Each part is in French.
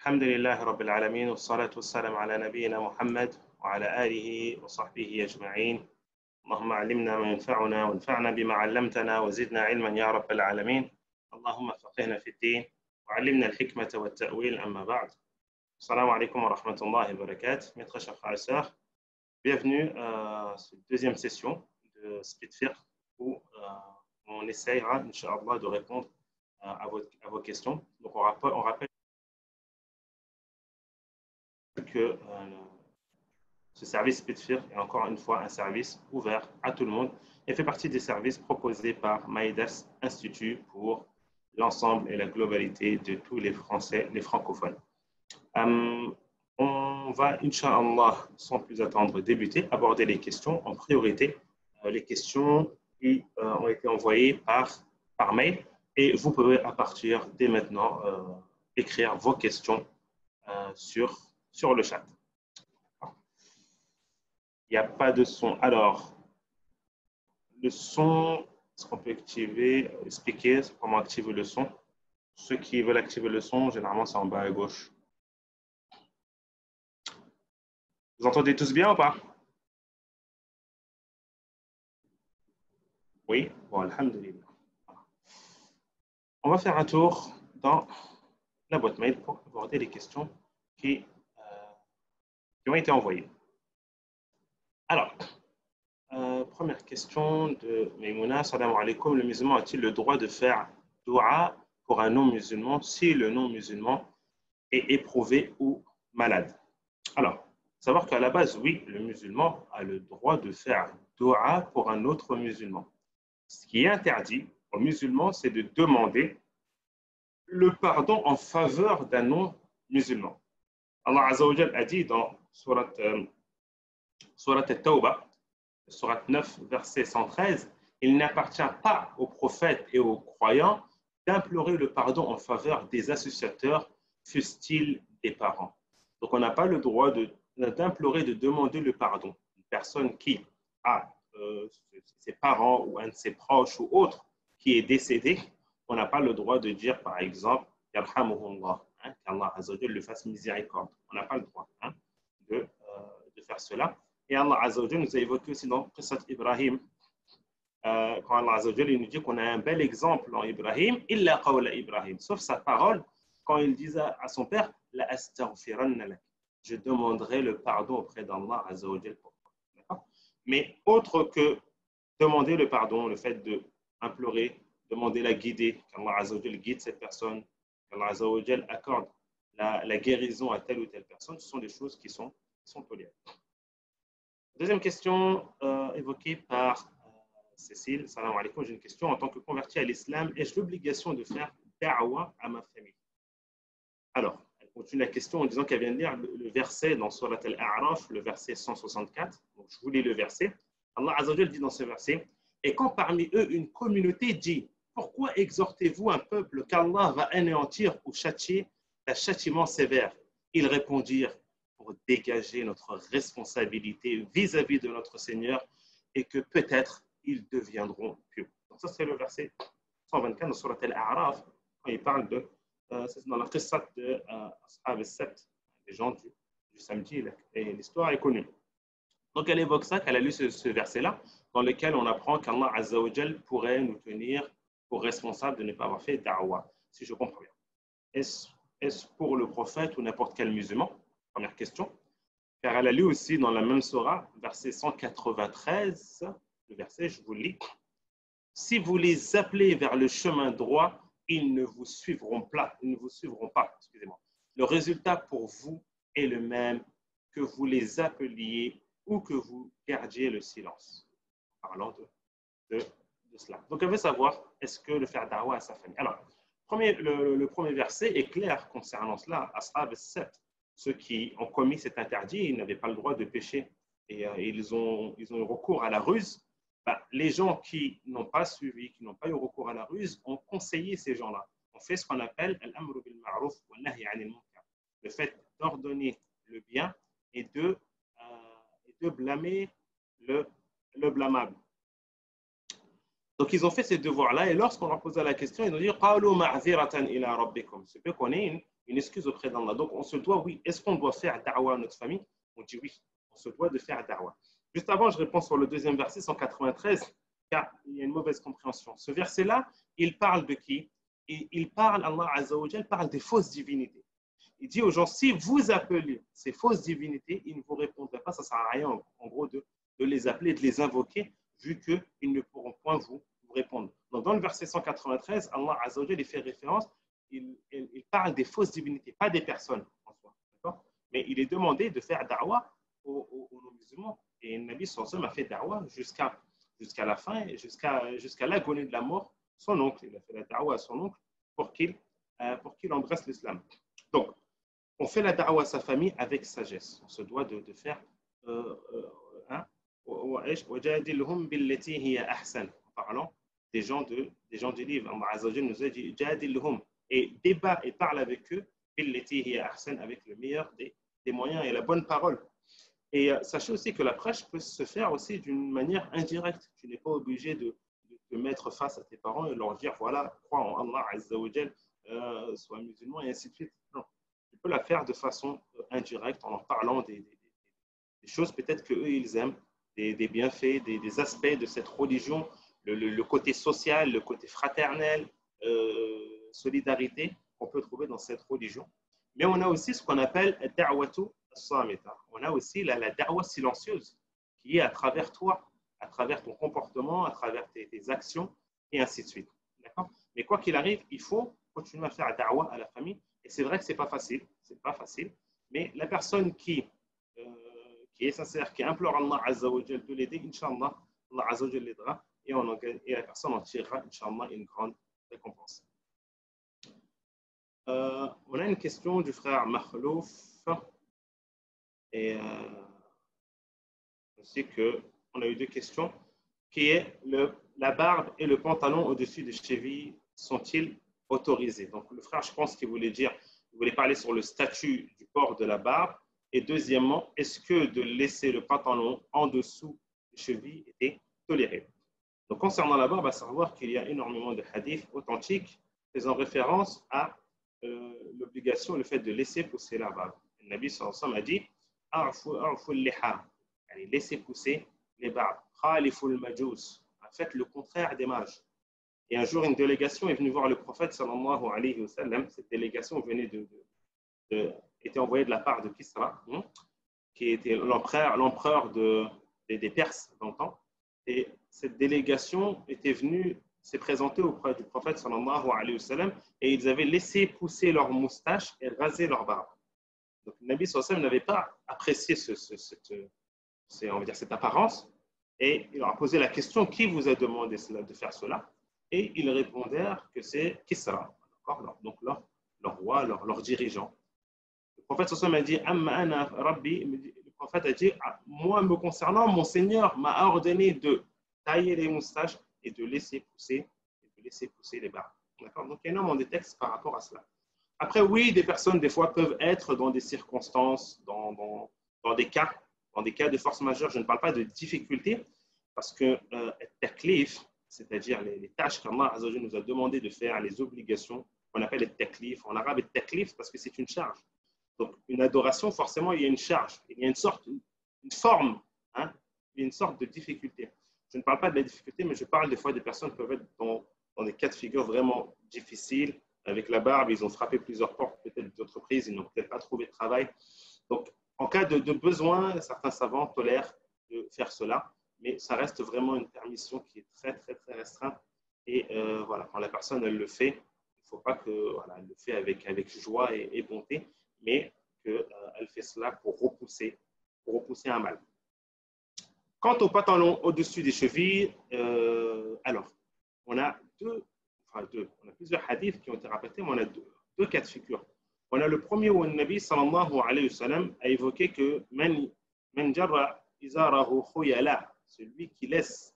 الحمد لله رب العالمين والصلاة والسلام على نبينا محمد وعلى آله وصحبه أجمعين. اللهم علمنا ما ينفعنا وانفعنا بما علمتنا وزدنا علما يا رب العالمين. اللهم فقهنا في الدين وعلمنا الحكمة والتأويل. أما بعد. Assalamu alaikum wa rahmatullahi wa barakatuh. Mes très chers frères et sœurs, bienvenue à cette deuxième session de Speed Fiqh où on essayera, Inch'Allah, de répondre à vos questions. Donc, on rappelle que ce service Speed Fiqh est encore une fois un service ouvert à tout le monde et fait partie des services proposés par Maïdas Institut pour l'ensemble et la globalité de tous les Français, les francophones. On va, Inch'Allah, sans plus attendre, débuter, aborder les questions. En priorité, les questions qui ont été envoyées par mail. Et vous pouvez, à partir dès maintenant, écrire vos questions sur le chat. Il n'y a pas de son. Alors, le son, est-ce qu'on peut expliquer comment activer le son? Ceux qui veulent activer le son, généralement, c'est en bas à gauche. Vous entendez tous bien ou pas? Oui? Bon, alhamdulillah. On va faire un tour dans la boîte mail pour aborder les questions qui ont été envoyées. Alors, première question de Maimouna. Salam alaikum. Le musulman a-t-il le droit de faire dua pour un non-musulman si le non-musulman est éprouvé ou malade? Alors, savoir qu'à la base, oui, le musulman a le droit de faire dua pour un autre musulman. Ce qui est interdit aux musulmans, c'est de demander le pardon en faveur d'un non-musulman. Allah Azza wa Jal a dit dans Surat At-Tawbah, Surat 9, verset 113, il n'appartient pas aux prophètes et aux croyants d'implorer le pardon en faveur des associateurs, fussent-ils des parents. Donc, on n'a pas le droit d'implorer, de demander le pardon. Une personne qui a ses parents ou un de ses proches ou autre qui est décédé, on n'a pas le droit de dire, par exemple, Yarhamuhullah, qu'Allah Azza wa Jal le fasse miséricorde. On n'a pas le droit de faire cela. Et Allah Azza wa Jal nous a évoqué aussi dans Qissat Ibrahim, quand Allah Azza wa Jal nous dit qu'on a un bel exemple en Ibrahim, illa qawla Ibrahim, sauf sa parole, quand il disait à son père, la astaghfiranna lak, je demanderai le pardon auprès d'Allah Azza wa Jal pour toi. Mais autre que demander le pardon, le fait d'implorer, demander la guider, qu'Allah Azza wa Jal guide cette personne, qu'Allah Azza wa Jal accorde la guérison à telle ou telle personne, ce sont des choses qui sont tolérées. Deuxième question évoquée par Cécile. Salam alaikum, j'ai une question. En tant que converti à l'islam, ai-je l'obligation de faire da'wa à ma famille? Alors, elle continue la question en disant qu'elle vient de lire le verset dans Surat Al-A'raf, le verset 164. Donc, je vous lis le verset. Allah Azza wa Jal dit dans ce verset, et quand parmi eux une communauté dit, pourquoi exhortez-vous un peuple qu'Allah va anéantir ou châtier d'un châtiment sévère? Ils répondirent, pour dégager notre responsabilité vis-à-vis de notre Seigneur et que peut-être ils deviendront pieux. Donc ça, c'est le verset 124 dans Surat Al-A'raf, quand il parle c'est dans la qissat de Ashab al-Sabt, les gens du samedi, et l'histoire est connue. Donc elle évoque ça, qu'elle a lu ce verset-là, dans lequel on apprend qu'Allah Azza wa Jal pourrait nous tenir pour responsables de ne pas avoir fait da'wa, si je comprends bien. Est-ce pour le prophète ou n'importe quel musulman? Première question. Car elle a lu aussi dans la même surah, verset 193, le verset, je vous le lis. Si vous les appelez vers le chemin droit, ils ne vous suivront pas. Excusez-moi. Le résultat pour vous est le même que vous les appeliez ou que vous gardiez le silence. Parlant de cela. Donc, elle veut savoir, est-ce que le faire da'wa à sa famille? Alors, le premier verset est clair concernant cela. Ashab al-Sabt, ceux qui ont commis cet interdit, ils n'avaient pas le droit de pécher. Et ils ont eu recours à la ruse. Les gens qui n'ont pas suivi, qui n'ont pas eu recours à la ruse, ont conseillé ces gens-là. On fait ce qu'on appelle al-amru bil ma'ruf wa nahy 'anil munkar. Le fait d'ordonner le bien et de blâmer le blâmable. Donc, ils ont fait ces devoirs-là et lorsqu'on leur posait la question, ils ont dit « Qalu ma'ziratan ila rabbikum ». C'est peu qu'on ait une excuse auprès d'Allah. Donc, on se doit, oui. Est-ce qu'on doit faire da'wa à notre famille? On dit oui, on se doit de faire da'wa. Juste avant, je réponds sur le deuxième verset, 193, car il y a une mauvaise compréhension. Ce verset-là, il parle de qui? Il parle, Allah Azza wa Jal parle des fausses divinités. Il dit aux gens, si vous appelez ces fausses divinités, ils ne vous répondraient pas. Ça ne sert à rien, en gros, de les appeler, de les invoquer, vu qu'ils ne pourront point vous répondre. Donc, dans le verset 193, Allah Azza wa Jal, il fait référence, il parle des fausses divinités, pas des personnes en soi. Mais il est demandé de faire da'wa aux musulmans. Et le Nabi sallallahu alayhi wa sallam a fait da'wa jusqu'à la fin, jusqu'à l'agonie de la mort. Son oncle, il a fait la da'wa à son oncle pour qu'il embrasse l'islam. Donc, on fait la da'wa à sa famille avec sagesse. On se doit de faire وَجَادِلْهُمْ بِالَّتِي هِيَ أَحْسَنُ. En parlant des gens du livre. Allah Azza wa Jalla nous a dit جَادِلْهُمْ, et débat et parle avec eux بِالَّتِي هِيَ أَحْسَنُ, avec le meilleur des moyens et la bonne parole. Et sachez aussi que la prêche peut se faire aussi d'une manière indirecte. Tu n'es pas obligé de te mettre face à tes parents et leur dire voilà, crois en Allah Azza wa Jal, sois musulman et ainsi de suite. Non. Tu peux la faire de façon indirecte en leur parlant des choses peut-être qu'eux ils aiment, des bienfaits, des aspects de cette religion, le côté social, le côté fraternel, solidarité qu'on peut trouver dans cette religion. Mais on a aussi ce qu'on appelle da'watu as-samita. On a aussi la da'wa silencieuse qui est à travers toi, à travers ton comportement, à travers tes actions et ainsi de suite. D'accord? Mais quoi qu'il arrive, il faut continuer à faire da'wa à la famille. Et c'est vrai que c'est pas facile, mais la personne qui est sincère, qui implore Allah Azza wa Jal de l'aider, Inch'Allah, Allah Azza wa Jal l'aidera et la personne en tirera, Inch'Allah, une grande récompense. On a une question du frère Makhlouf et ainsi qu'on a eu deux questions qui est la barbe et le pantalon au-dessus des chevilles sont-ils autorisés? Donc le frère, je pense qu'il voulait parler sur le statut du port de la barbe. Et deuxièmement, est-ce que de laisser le pantalon en dessous des chevilles était toléré? Donc concernant la barbe, à savoir qu'il y a énormément de hadiths authentiques faisant référence à l'obligation, le fait de laisser pousser la barbe. Le Nabi sallallahu alayhi wa sallam a dit liha, laissez pousser les barbes. Khaliful majous, faites le contraire des mages. Et un jour, une délégation est venue voir le prophète sallallahu alayhi wa sallam. Cette délégation venait était envoyée de la part de Kisra, qui était l'empereur des Perses d'antan. Et cette délégation s'est présentée auprès du prophète sallallahu alayhi wa sallam et ils avaient laissé pousser leurs moustaches et raser leur barbe. Donc le Nabi sallallahu alayhi wa sallam n'avait pas apprécié cette apparence et il leur a posé la question qui vous a demandé de faire cela? Et ils répondèrent que c'est Kisra, donc leur roi, leur dirigeant. Le prophète sallallahu alayhi wa sallam a dit Amma ana rabbi, le prophète a dit moi me concernant, mon Seigneur m'a ordonné de tailler les moustaches et de laisser pousser les barbes. D'accord? Donc il y a énormément de textes par rapport à cela. Après, oui, des personnes des fois peuvent être dans des circonstances, dans des cas de force majeure. Je ne parle pas de difficultés parce que taklif, c'est-à-dire les tâches qu'Allah Azza wa Jalla nous a demandé de faire, les obligations, qu'on appelle les taklif. En arabe, les taklif parce que c'est une charge. Donc, une adoration, forcément, il y a une charge, il y a une forme, il y a une sorte de difficulté. Je ne parle pas de la difficulté, mais je parle des fois des personnes qui peuvent être dans des cas de figure vraiment difficiles. Avec la barbe, ils ont frappé plusieurs portes, peut-être d'entreprises, ils n'ont peut-être pas trouvé de travail. Donc, en cas de besoin, certains savants tolèrent de faire cela, mais ça reste vraiment une permission qui est très, très, très restreinte. Et voilà, quand la personne, elle le fait, il ne faut pas qu'elle le fait avec joie et bonté, mais qu'elle fait cela pour repousser un mal. Quant au pantalon au-dessus des chevilles, alors, on a plusieurs hadiths qui ont été rapportés, mais on a deux cas de figure. On a le premier où le Nabi sallallahu alayhi wa sallam a évoqué que man jarra izarahu khuyala, celui qui laisse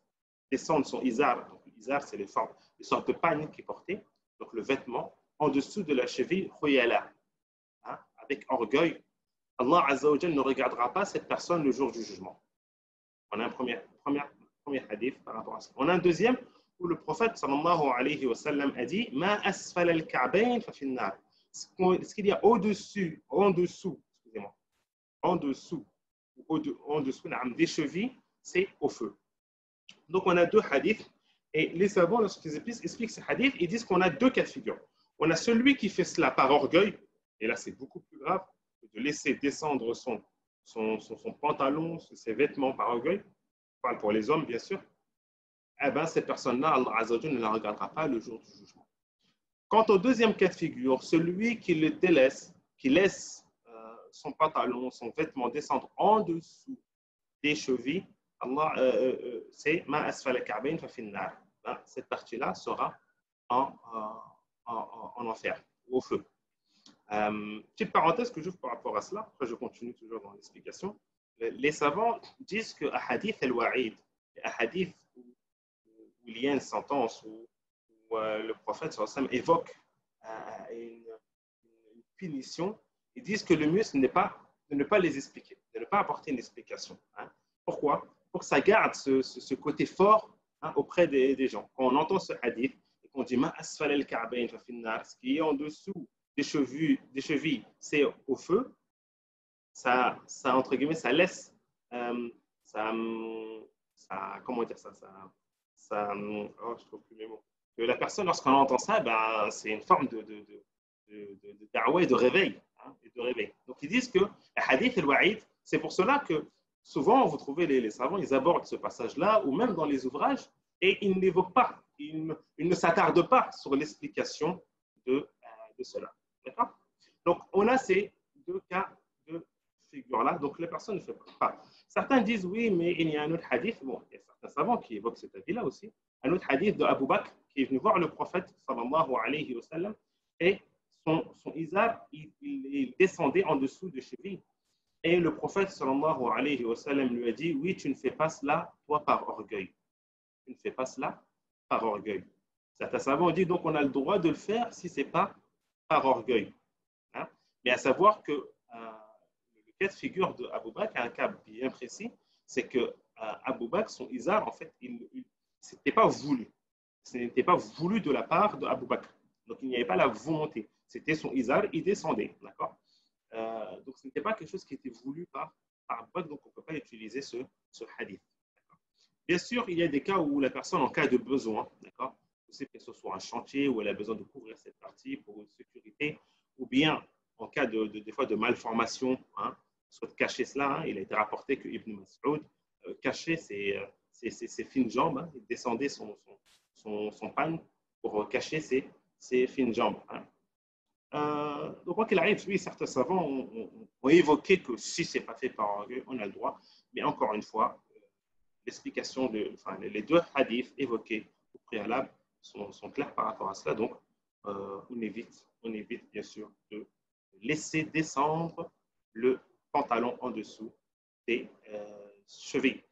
descendre son izar. Donc l'izar, c'est les sortes de pagne qui est portée, donc le vêtement, en dessous de la cheville khuyala, avec orgueil. Allah Azza wa Jalla ne regardera pas cette personne le jour du jugement. On a un premier hadith par rapport à ça. On a un deuxième où le prophète sallallahu alayhi wa sallam a dit Ma asfal al-ka'bayn fa fin nar. ce qu'il y a au-dessus, en dessous, excusez-moi, en dessous, en dessous des chevilles, c'est au feu. Donc, on a deux hadiths. Et les savants, lorsqu'ils expliquent ces hadiths, ils disent qu'on a deux cas de figure. On a celui qui fait cela par orgueil, et là, c'est beaucoup plus grave, de laisser descendre son pantalon, ses vêtements par orgueil. Je parle pour les hommes, bien sûr. Eh bien, cette personne-là, Allah Azza wa Jalla ne la regardera pas le jour du jugement. Quant au deuxième cas de figure, celui qui le délaisse, qui laisse son pantalon, son vêtement descendre en dessous des chevilles, Allah, c'est ma asfala ka'bayn fa finnar. Cette partie-là sera en enfer, au feu. Petite parenthèse que j'ouvre par rapport à cela, après je continue toujours dans l'explication. Les savants disent que hadith al-wa'id, hadith où il y a une sentence où le prophète sallam évoque une punition, ils disent que le mieux ce n'est pas de ne pas les expliquer, de ne pas apporter une explication. Pourquoi? Pour que ça garde ce côté fort auprès des gens. Quand on entend ce hadith et qu'on dit ma asfal al-ka'bayn fa finnar, ce qui est en dessous des chevilles, c'est au feu, ça entre guillemets, ça laisse, comment dire ça, oh, je trouve plus mes mots. Que la personne, lorsqu'on entend ça, ben, c'est une forme de da'wa et de réveil. Donc, ils disent que le hadith et le wa'id, c'est pour cela que souvent, vous trouvez les savants, ils abordent ce passage-là, ou même dans les ouvrages, et ils n'évoquent pas, ils ne s'attardent pas sur l'explication de cela. D'accord? Donc, on a ces deux cas de figure-là. Donc, les personnes ne font pas. Certains disent oui, mais il y a un autre hadith. Bon, il y a certains savants qui évoquent cet avis-là aussi. Un autre hadith de Abu Bakr qui est venu voir le prophète sallallahu alayhi wa sallam et son izar, il descendait en dessous de cheville. Et le prophète sallallahu alayhi wa sallam lui a dit oui, tu ne fais pas cela, toi, par orgueil. Tu ne fais pas cela par orgueil. Certains savants disent donc on a le droit de le faire si ce n'est pas par orgueil. Mais à savoir que le cas de figure de Abu Bakr a un cas bien précis, c'est que Abu Bakr, son izar, en fait, ce n'était pas voulu. Ce n'était pas voulu de la part d'Abu Bakr. Donc, il n'y avait pas la volonté. C'était son izar, il descendait. D'accord? Donc, ce n'était pas quelque chose qui était voulu par Abu Bakr, donc on ne peut pas utiliser ce hadith. Bien sûr, il y a des cas où la personne, en cas de besoin, d'accord, que ce soit un chantier où elle a besoin de couvrir cette partie pour une sécurité, ou bien en cas des fois de malformation, soit de cacher cela. Il a été rapporté que Ibn Mas'ud cachait ses fines jambes, il descendait son panne pour cacher ses fines jambes. Donc, quoi qu'il arrive, oui, certains savants ont évoqué que si ce n'est pas fait par orgueil, on a le droit. Mais encore une fois, l'explication les deux hadiths évoqués au préalable sont clairs par rapport à cela. Donc, on évite bien sûr de laisser descendre le pantalon en dessous des chevilles.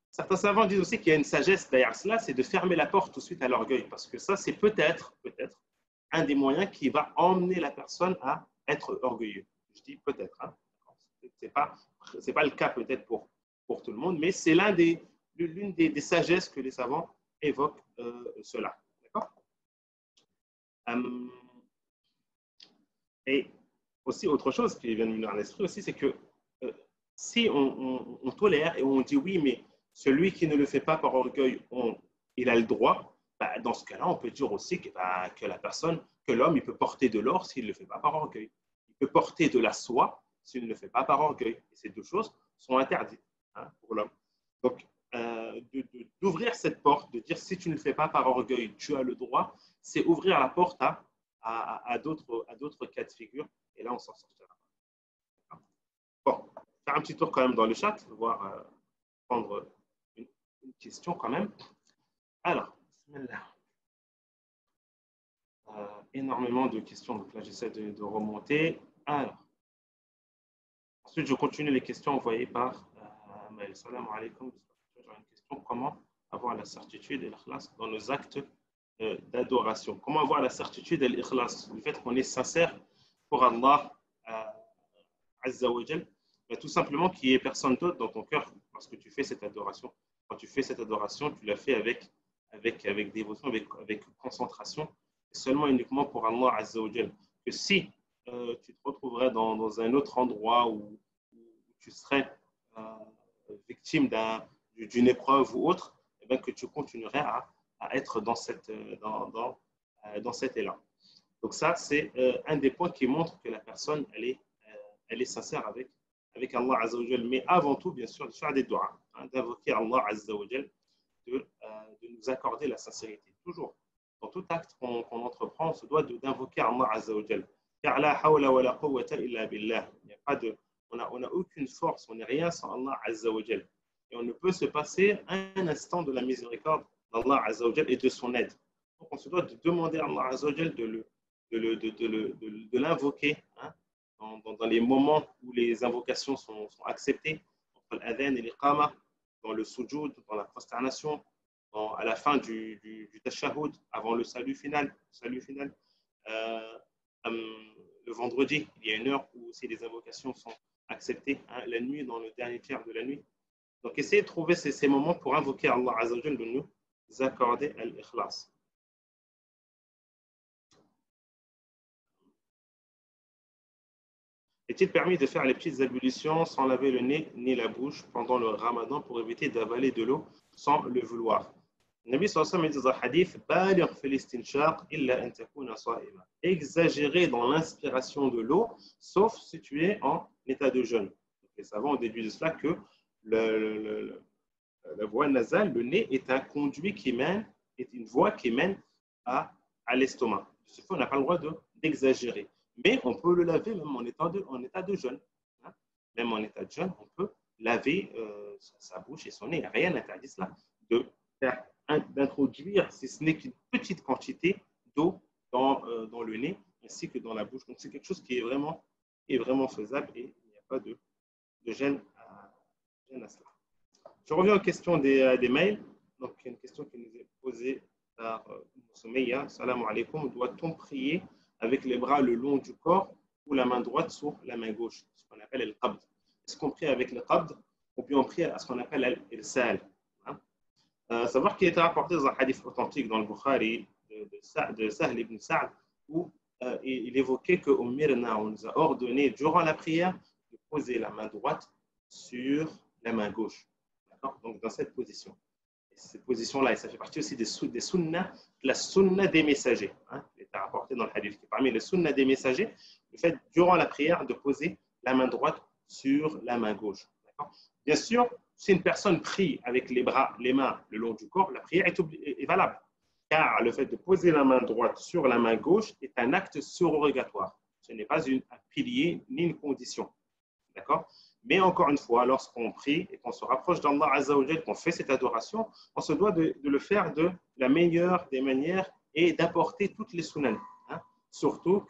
Certains savants disent aussi qu'il y a une sagesse derrière cela, c'est de fermer la porte tout de suite à l'orgueil, parce que ça, c'est peut-être un des moyens qui va emmener la personne à être orgueilleux. Je dis peut-être. C'est pas le cas peut-être pour tout le monde, mais c'est l'une des sagesses que les savants évoquent cela. D'accord? Et aussi, autre chose qui vient de me venir à l'esprit aussi, c'est que si on tolère et on dit oui, mais celui qui ne le fait pas par orgueil, il a le droit, bah, dans ce cas-là, on peut dire aussi que l'homme, il peut porter de l'or s'il ne le fait pas par orgueil. Il peut porter de la soie s'il ne le fait pas par orgueil. Et ces deux choses sont interdites pour l'homme. Donc, d'ouvrir cette porte, de dire si tu ne le fais pas par orgueil, tu as le droit, c'est ouvrir la porte à d'autres cas de figure. Et là, on s'en sortira. Bon, faire un petit tour quand même dans le chat, voir prendre une question quand même. Alors, énormément de questions, donc là j'essaie de remonter. Alors, ensuite je continue les questions envoyées par Maël. Salam alaikum. J'ai une question, comment avoir la certitude et l'ikhlas dans nos actes d'adoration? Comment avoir la certitude et l'ikhlas, le fait qu'on est sincère pour Allah Azza wa Jal, tout simplement qu'il n'y ait personne d'autre dans ton cœur lorsque tu fais cette adoration. Quand tu fais cette adoration, tu la fais avec dévotion, avec concentration, et seulement uniquement pour Allah Azza wa Jal. que si tu te retrouverais dans un autre endroit où tu serais victime d'une épreuve ou autre, eh bien, que tu continuerais à être dans cet élan. Donc ça, c'est un des points qui montre que la personne, elle est sincère avec Allah Azza wa Jal. Mais avant tout, bien sûr, de faire des doigts, d'invoquer Allah Azza wa Jal, de nous accorder la sincérité. Toujours, dans tout acte qu'on entreprend, on se doit d'invoquer Allah Azza wa Jal. Car la hawla wa la quwwata illa billah. Il n'y a pas de, on n'a aucune force, on n'est rien sans Allah Azza wa Jal. Et on ne peut se passer un instant de la miséricorde d'Allah Azza wa Jal et de son aide. Donc on se doit de demander à Allah Azza wa Jal de l'invoquer, hein, dans les moments où les invocations sont acceptées, entre l'adhan et l'iqama, dans le sujoud, dans la prosternation, à la fin du tashahhud, avant le salut final. Le vendredi, il y a une heure où aussi les invocations sont acceptées, hein, la nuit, dans le dernier tiers de la nuit. Donc, essayez de trouver ces moments pour invoquer Allah Azza wa Jal de nous accorder l'ikhlas. Est-il permis de faire les petites ablutions sans laver le nez ni la bouche pendant le ramadan pour éviter d'avaler de l'eau sans le vouloir? Le Nabi sallallahu alayhi wa sallam dit dans un hadith, baligh fil istinshaq illa an takuna sa'ima. Exagérer dans l'inspiration de l'eau, sauf si tu es en état de jeûne. Les savants ont déduit de cela que la voie nasale, le nez, est un conduit qui mène, est une voie qui mène à l'estomac. De ce fait, on n'a pas le droit d'exagérer. Mais on peut le laver même en état de jeûne. Hein. Même en état de jeûne, on peut laver sa bouche et son nez. Rien n'interdit cela d'introduire, si ce n'est qu'une petite quantité d'eau dans le nez ainsi que dans la bouche. Donc c'est quelque chose qui est vraiment faisable et il n'y a pas de gêne à cela. Je reviens aux questions des mails. Donc une question qui nous est posée par Soumeya. Salam alaikum. Doit-on prier avec les bras le long du corps ou la main droite sur la main gauche, ce qu'on appelle le qabd? Est-ce qu'on prie avec le qabd ou bien on prie à ce qu'on appelle l'sal? Savoir qu'il était rapporté dans un hadith authentique dans le Bukhari de Sahl ibn Sa'd où il évoquait que on nous a ordonné durant la prière de poser la main droite sur la main gauche. Donc dans cette position. Et cette position-là, et ça fait partie aussi des sunnahs, la sunnah des messagers. Hein, il est rapporté dans le hadith. Parmi les sunnahs des messagers, le fait durant la prière de poser la main droite sur la main gauche. Bien sûr, si une personne prie avec les mains le long du corps, la prière est valable. Car le fait de poser la main droite sur la main gauche est un acte surrogatoire. Ce n'est pas un pilier ni une condition. D'accord? Mais encore une fois, lorsqu'on prie et qu'on se rapproche d'Allah Azza wa Jal, qu'on fait cette adoration, on se doit de le faire de la meilleure des manières et d'apporter toutes les sunan. Hein? Surtout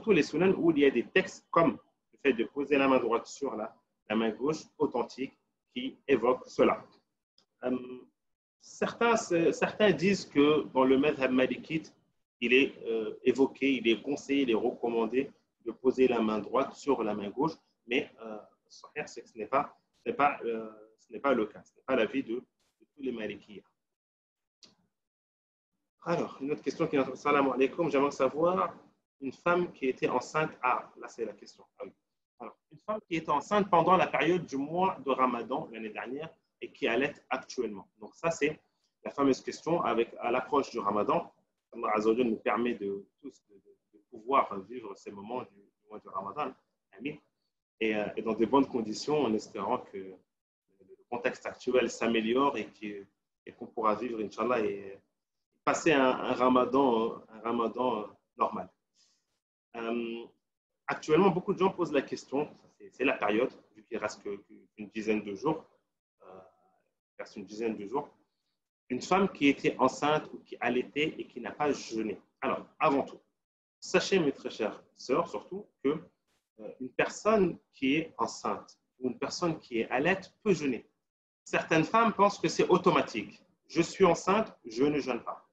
les sunan où il y a des textes comme le fait de poser la main droite sur la main gauche authentique qui évoquent cela. Certains disent que dans le madhab malikite, il est évoqué, il est conseillé, il est recommandé de poser la main droite sur la main gauche, mais c'est que ce n'est pas le cas, ce n'est pas l'avis de tous les malikiyas. Alors, une autre question qui est entre salam alaikum, j'aimerais savoir, une femme qui était enceinte, là c'est la question. Ah oui. Alors, une femme qui était enceinte pendant la période du mois de Ramadan l'année dernière et qui allait actuellement. Donc ça, c'est la fameuse question à l'approche du Ramadan. Allah Azza wa Jalla nous permet de pouvoir vivre ces moments du mois de Ramadan. Amin. Et dans de bonnes conditions, en espérant que le contexte actuel s'améliore et qu'on pourra vivre, Inch'Allah, et passer un Ramadan normal. Actuellement, beaucoup de gens posent la question, c'est la période, vu qu'il reste qu'une dizaine de jours, une femme qui était enceinte ou qui allaitait et qui n'a pas jeûné. Alors, avant tout, sachez, mes très chères sœurs, surtout, que une personne qui est enceinte ou une personne qui est allaite peut jeûner. Certaines femmes pensent que c'est automatique. Je suis enceinte, je ne jeûne pas.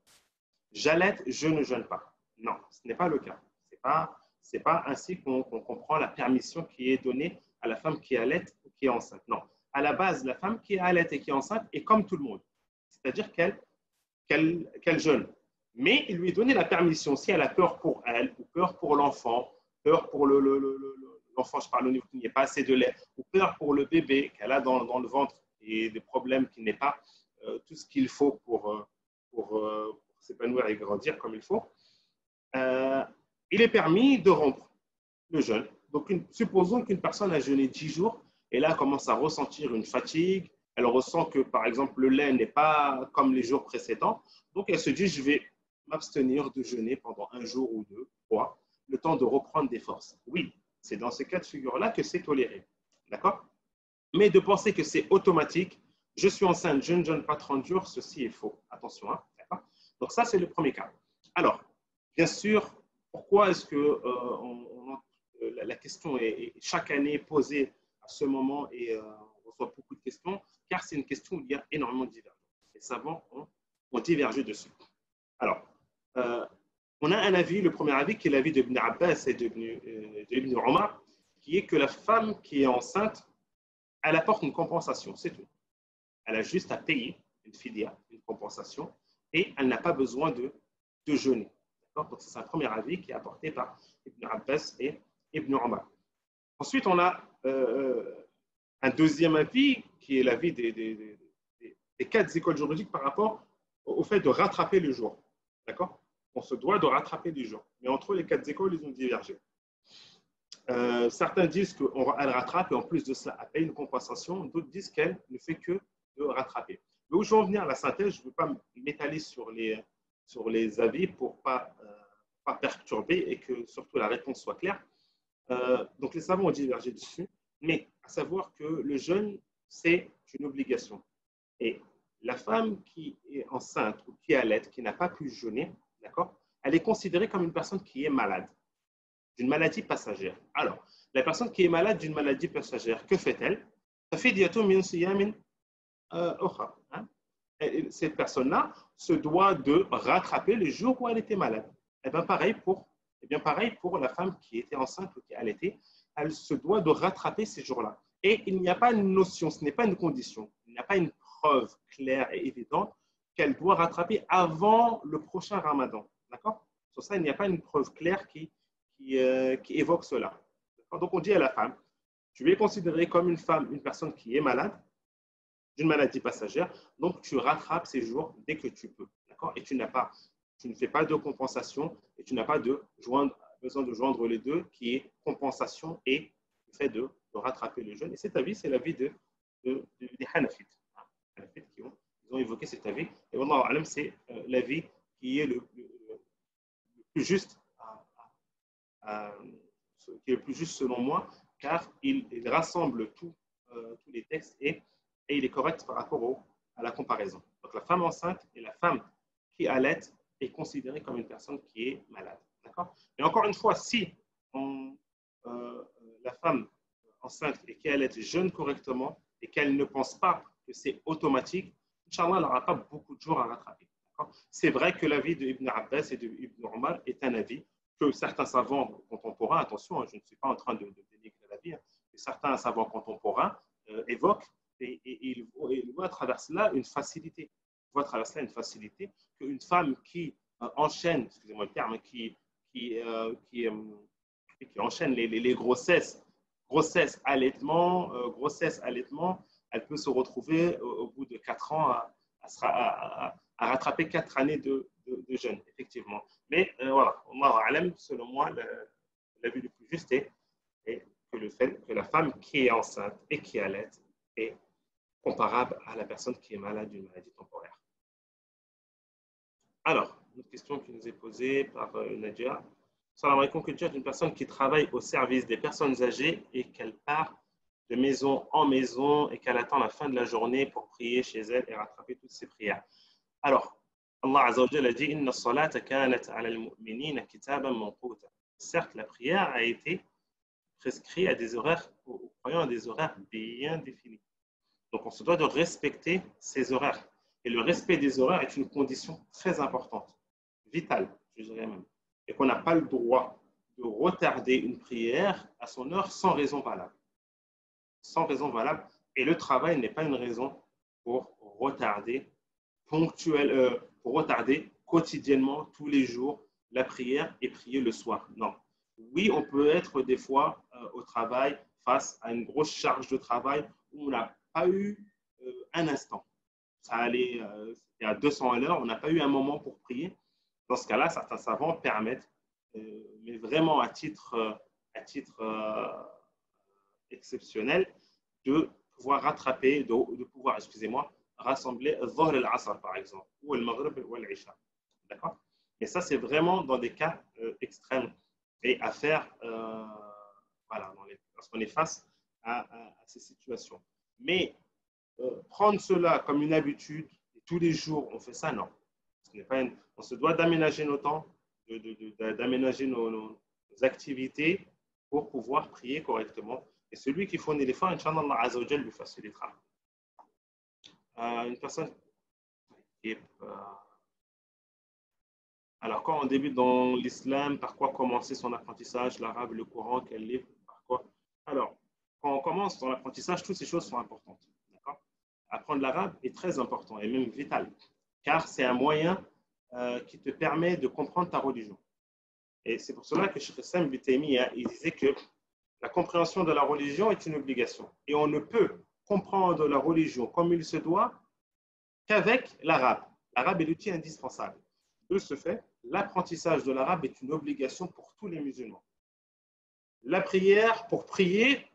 J'allaite, je ne jeûne pas. Non, ce n'est pas le cas. Ce n'est pas ainsi qu'on comprend la permission qui est donnée à la femme qui allaite ou qui est enceinte. Non. À la base, la femme qui allaite et qui est enceinte est comme tout le monde. C'est-à-dire qu'elle jeûne. Mais il lui est donné la permission, si elle a peur pour elle, ou peur pour l'enfant, peur pour l'enfant, je parle au niveau qu'il n'y ait pas assez de lait, ou peur pour le bébé qu'elle a dans le ventre et des problèmes qui n'est pas tout ce qu'il faut pour s'épanouir et grandir comme il faut, il est permis de rompre le jeûne. Donc, supposons qu'une personne a jeûné 10 jours et là, elle commence à ressentir une fatigue. Elle ressent que, par exemple, le lait n'est pas comme les jours précédents. Donc, elle se dit, je vais m'abstenir de jeûner pendant un jour ou deux, trois, le temps de reprendre des forces. Oui, c'est dans ces cas de figure-là que c'est toléré. D'accord? Mais de penser que c'est automatique, je suis enceinte, je ne jeûne pas 30 jours, ceci est faux. Attention, hein? D'accord? Donc, ça, c'est le premier cas. Alors, bien sûr, pourquoi est-ce que la question est chaque année posée à ce moment et on reçoit beaucoup de questions, car c'est une question où il y a énormément de divergences. Les savants ont divergé dessus. Alors, on a un avis, le premier avis qui est l'avis d'Ibn Abbas et d'Ibn Omar, qui est que la femme qui est enceinte, elle apporte une compensation, c'est tout. Elle a juste à payer une fidia, une compensation, et elle n'a pas besoin de jeûner. Donc, c'est un premier avis qui est apporté par Ibn Abbas et Ibn Omar. Ensuite, on a un deuxième avis qui est l'avis des quatre écoles juridiques par rapport au fait de rattraper le jour. D'accord? On se doit de rattraper les jours. Mais entre les quatre écoles, ils ont divergé. Certains disent qu'elle rattrape et en plus de cela, elle paye une compensation. D'autres disent qu'elle ne fait que de rattraper. Mais où je veux en venir à la synthèse, je ne veux pas m'étaler sur les avis pour ne pas perturber et que surtout la réponse soit claire. Donc les savants ont divergé dessus, mais à savoir que le jeûne, c'est une obligation. Et la femme qui est enceinte ou qui allait, qui n'a pas pu jeûner, d'accord, elle est considérée comme une personne qui est malade, d'une maladie passagère. Alors, la personne qui est malade d'une maladie passagère, que fait-elle? Cette personne-là se doit de rattraper le jour où elle était malade. Et bien pareil pour la femme qui était enceinte ou qui allaitait, elle se doit de rattraper ces jours-là. Et il n'y a pas une notion, ce n'est pas une condition, il n'y a pas une preuve claire et évidente qu'elle doit rattraper avant le prochain Ramadan. D'accord? Sur ça, il n'y a pas une preuve claire qui évoque cela. Donc on dit à la femme, tu es considérée comme une femme, une personne qui est malade, d'une maladie passagère, donc tu rattrapes ces jours dès que tu peux. D'accord? Et tu ne fais pas de compensation et tu n'as pas besoin de joindre les deux, qui est compensation et le fait de rattraper le jeûne. Et cet avis, c'est l'avis des Hanafites. Les Hanafites ils ont évoqué cet avis. Et Wallahu alam, c'est l'avis qui est le plus juste qui est le plus juste selon moi, car il rassemble tous les textes et il est correct par rapport à la comparaison. Donc la femme enceinte et la femme qui allait est considérée comme une personne qui est malade. D'accord? Et encore une fois, si la femme enceinte et qui allait jeûne correctement et qu'elle ne pense pas que c'est automatique, Inch'Allah, elle n'aura pas beaucoup de jours à rattraper. C'est vrai que l'avis d'Ibn Abbas et d'Ibn Omar est un avis que certains savants contemporains, attention, je ne suis pas en train de dénigrer l'avis, que certains savants contemporains évoquent et ils voient à travers cela une facilité. Ils voient à travers cela une facilité qu'une femme qui enchaîne, excusez-moi le terme, qui enchaîne les grossesses, allaitement, elle peut se retrouver au bout de 4 ans à rattraper 4 années de jeûne, effectivement. Mais voilà, selon moi, l'avis le plus juste est que le fait que la femme qui est enceinte et qui allait est comparable à la personne qui est malade d'une maladie temporaire. Alors, une question qui nous est posée par Nadia. Salam alaikum, que dire d'une personne qui travaille au service des personnes âgées et qu'elle part de maison en maison et qu'elle attend la fin de la journée pour prier chez elle et rattraper toutes ses prières. Alors, Allah Azza wa Jalla a dit Inna salata kanat ala al-mu'minina kitaban mawquta. Certes, la prière a été prescrite à des horaires, aux croyants à des horaires bien définis. Donc, on se doit de respecter ces horaires. Et le respect des horaires est une condition très importante, vitale, je dirais même. Et qu'on n'a pas le droit de retarder une prière à son heure sans raison valable. Sans raison valable. Et le travail n'est pas une raison pour retarder quotidiennement, tous les jours, la prière et prier le soir. Non. Oui, on peut être des fois au travail face à une grosse charge de travail où on n'a pas eu un instant. Ça allait c'était à 200 à l'heure, on n'a pas eu un moment pour prier. Dans ce cas-là, certains savants permettent, mais vraiment à titre exceptionnel, de pouvoir rattraper, de pouvoir, excusez-moi, rassembler Dhuhr et l'Asr, par exemple, ou le Maghrib ou l'Isha. D'accord? Et ça, c'est vraiment dans des cas extrêmes et à faire voilà, lorsqu'on est face à ces situations. Mais prendre cela comme une habitude, et tous les jours on fait ça, non. On se doit d'aménager nos temps, d'aménager nos activités pour pouvoir prier correctement. Et celui qui fournit l'effort, Inch'Allah, Allah Azza wa Jal lui facilitera. Une personne qui est. Alors, quand on débute dans l'islam, par quoi commencer son apprentissage, l'arabe, le Coran, quel livre, par quoi? Alors, quand on commence dans l'apprentissage, toutes ces choses sont importantes. Apprendre l'arabe est très important et même vital, car c'est un moyen qui te permet de comprendre ta religion. Et c'est pour cela que Cheikh Sam Ibn Taymiyyah, il disait que la compréhension de la religion est une obligation. Et on ne peut comprendre la religion comme il se doit qu'avec l'arabe. L'arabe est l'outil indispensable. De ce fait, l'apprentissage de l'arabe est une obligation pour tous les musulmans. La prière, pour prier,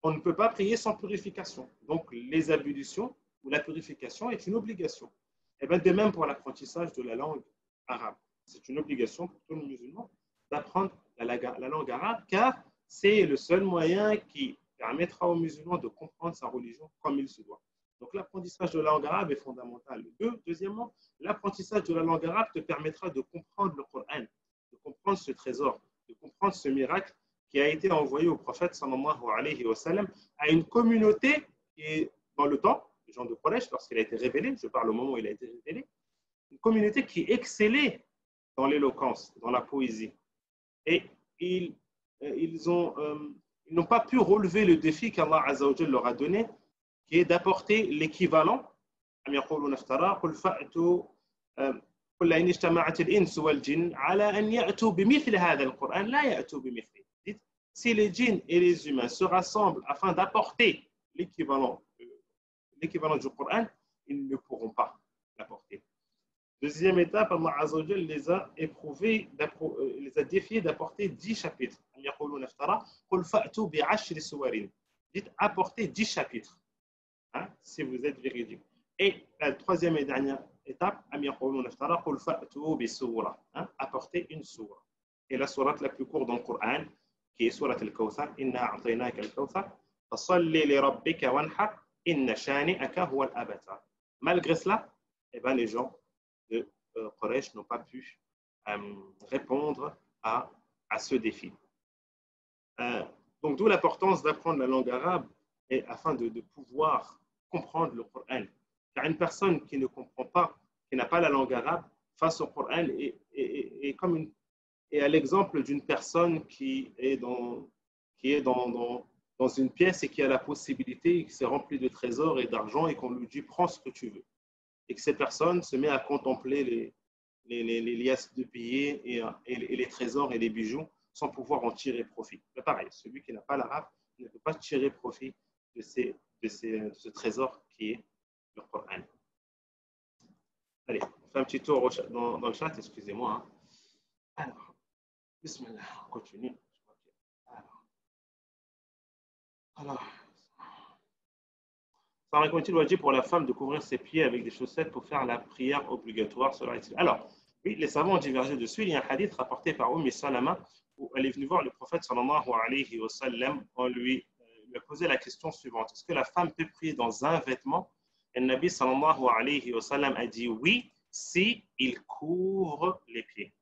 on ne peut pas prier sans purification. Donc, les ablutions ou la purification est une obligation. Et bien, de même pour l'apprentissage de la langue arabe. C'est une obligation pour tous les musulmans d'apprendre la langue arabe, car c'est le seul moyen qui permettra aux musulmans de comprendre sa religion comme il se doit. Donc, l'apprentissage de la langue arabe est fondamental. Deuxièmement, l'apprentissage de la langue arabe te permettra de comprendre le Coran, de comprendre ce trésor, de comprendre ce miracle qui a été envoyé au prophète sallallahu alayhi wa sallam à une communauté qui est dans le temps, les gens de Quraysh, lorsqu'il a été révélé, je parle au moment où il a été révélé, une communauté qui excellait dans l'éloquence, dans la poésie. Et ils n'ont pas pu relever le défi qu'Allah Azza wa Jalla leur a donné, qui est d'apporter l'équivalent. قل لئن اجتمعت الإنس والجن على أن يأتوا بمثل هذا القرآن لا يأتوا بمثله. Si les djinns et les humains se rassemblent afin d'apporter l'équivalent du Coran, ils ne pourront pas l'apporter. Deuxième étape, Allah Azza wa Jalla les a éprouvés, les a défiés d'apporter 10 chapitres. Dites apporter 10 chapitres, hein, si vous êtes véridique. Et la troisième et dernière étape, apporter une sourate. Et la sourate la plus courte dans le Coran, qui est sourate al-Kawthar, Inna a'taynaka al-Kawthar, fasalli li rabbika wanhar, inna shani'aka huwa al-abtar. Malgré cela, eh ben, les gens de Quraysh n'ont pas pu répondre à ce défi. Donc, d'où l'importance d'apprendre la langue arabe et afin de pouvoir comprendre le Coran. Car une personne qui ne comprend pas, qui n'a pas la langue arabe, face au Coran est comme à l'exemple d'une personne qui est dans une pièce et qui a la possibilité, qui s'est remplie de trésors et d'argent et qu'on lui dit prends ce que tu veux. Et que cette personne se met à contempler les liasses de billets et les trésors et les bijoux sans pouvoir en tirer profit. Mais pareil, celui qui n'a pas l'arabe ne peut pas tirer profit de ce trésor qui est le Coran. Allez, on fait un petit tour dans le chat, excusez-moi. Hein. Alors, bismillah, on continue. Alors, ça raconte-t-il wajib pour la femme de couvrir ses pieds avec des chaussettes pour faire la prière obligatoire? Alors, oui, les savants ont divergé dessus. Il y a un hadith rapporté par Salama où elle est venue voir le prophète sallallahu alayhi wa sallam. On lui a posé la question suivante. Est-ce que la femme peut prier dans un vêtement? Et le Nabi sallallahu alayhi wa sallam a dit oui, si il couvre les pieds.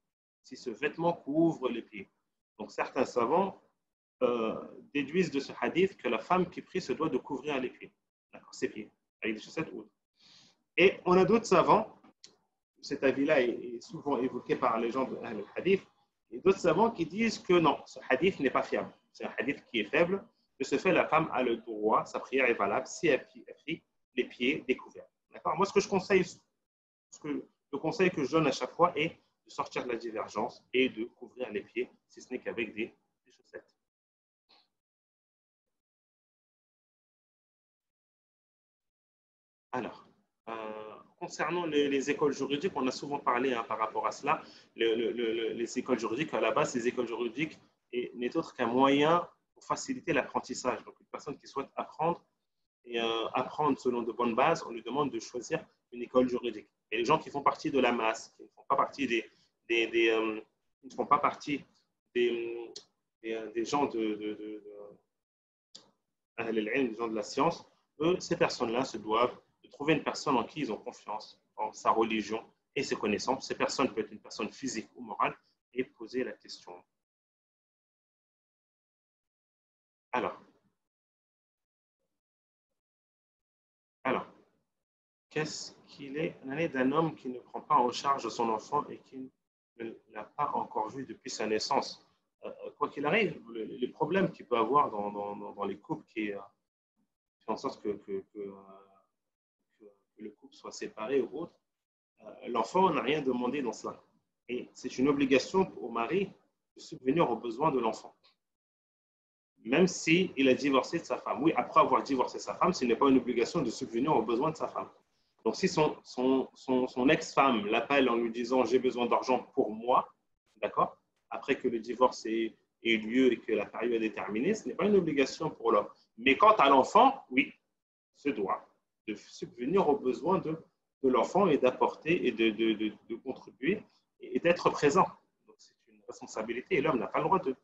Si ce vêtement couvre les pieds. Donc, certains savants déduisent de ce hadith que la femme qui prie se doit de couvrir les pieds. D'accord, ses pieds, avec des chaussettes ou autres. Et on a d'autres savants, cet avis-là est souvent évoqué par les gens de Al-Hadith, et d'autres savants qui disent que non, ce hadith n'est pas fiable. C'est un hadith qui est faible. De ce fait, la femme a le droit, sa prière est valable si elle prie les pieds découverts. D'accord. Moi, ce que je conseille, le Le conseil que je donne à chaque fois est de sortir de la divergence et de couvrir les pieds, si ce n'est qu'avec des chaussettes. Alors, concernant les écoles juridiques, on a souvent parlé par rapport à cela. Les écoles juridiques, à la base, les écoles juridiques n'est autre qu'un moyen pour faciliter l'apprentissage. Donc, une personne qui souhaite apprendre et apprendre selon de bonnes bases, on lui demande de choisir une école juridique. Et les gens qui font partie de la masse, qui ne font pas partie ne font pas partie des gens des gens de la science, eux, ces personnes-là se doivent de trouver une personne en qui ils ont confiance, en sa religion et ses connaissances. Ces personnes peuvent être une personne physique ou morale et poser la question. Alors, qu'est-ce qu'il est l'année d'un homme qui ne prend pas en charge son enfant et qui ne l'a pas encore vu depuis sa naissance? Quoi qu'il arrive, les problèmes qu'il peut avoir dans les couples qui fait en sorte que le couple soit séparé ou autre, l'enfant n'a rien demandé dans cela. Et c'est une obligation au mari de subvenir aux besoins de l'enfant. Même s'il a divorcé de sa femme. Oui, après avoir divorcé sa femme, ce n'est pas une obligation de subvenir aux besoins de sa femme. Donc, si son ex-femme l'appelle en lui disant « j'ai besoin d'argent pour moi », d'accord, après que le divorce ait eu lieu et que la période est terminée, ce n'est pas une obligation pour l'homme. Mais quant à l'enfant, oui, se doit de subvenir aux besoins de l'enfant et d'apporter et de contribuer et d'être présent. Donc, c'est une responsabilité et l'homme n'a pas le droit de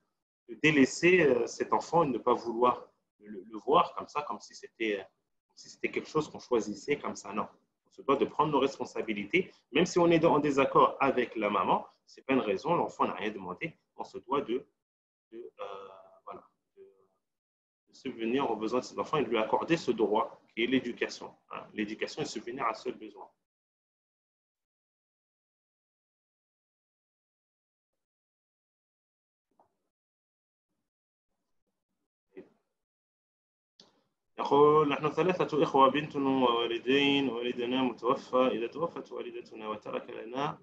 délaisser cet enfant et de ne pas vouloir le voir comme ça, comme si c'était quelque chose qu'on choisissait comme ça. Non. On se doit de prendre nos responsabilités, même si on est en désaccord avec la maman, ce n'est pas une raison, l'enfant n'a rien demandé, on se doit de subvenir aux besoins de cet enfant et de lui accorder ce droit qui est l'éducation. Hein. L'éducation est subvenir à ce besoin. يقول نحن ثلاثة إخوة بنت ووالدين والدنا متوفى إذا توفت والدتنا وترك لنا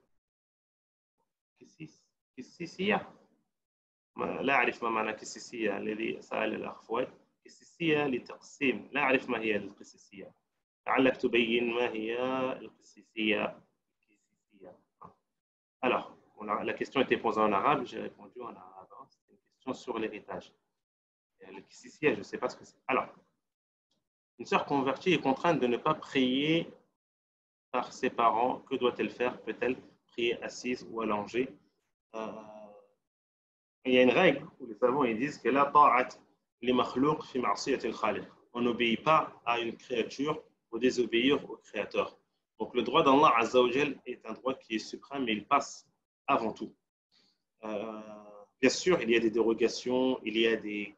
كسيسية لا أعرف ما معنى كسيسية الذي سأل الأخ فؤاد كسيسية لتقسيم لا أعرف ما هي القسيسية لعلك تبين ما هي القسيسية. Alors, la question était posée en arabe, j'ai répondu en arabe. C'est une question sur l'héritage. Le kississia, je ne sais pas ce que c'est. Alors, une sœur convertie est contrainte de ne pas prier par ses parents. Que doit-elle faire? Peut-elle prier assise ou allongée? Il y a une règle où les savants ils disent que la ta'at li makhlouq fi ma'siyat al-khaliq. On n'obéit pas à une créature pour désobéir au créateur. Donc le droit d'Allah Azza wa Jal est un droit qui est suprême et il passe avant tout. Bien sûr, il y a des dérogations, il y a des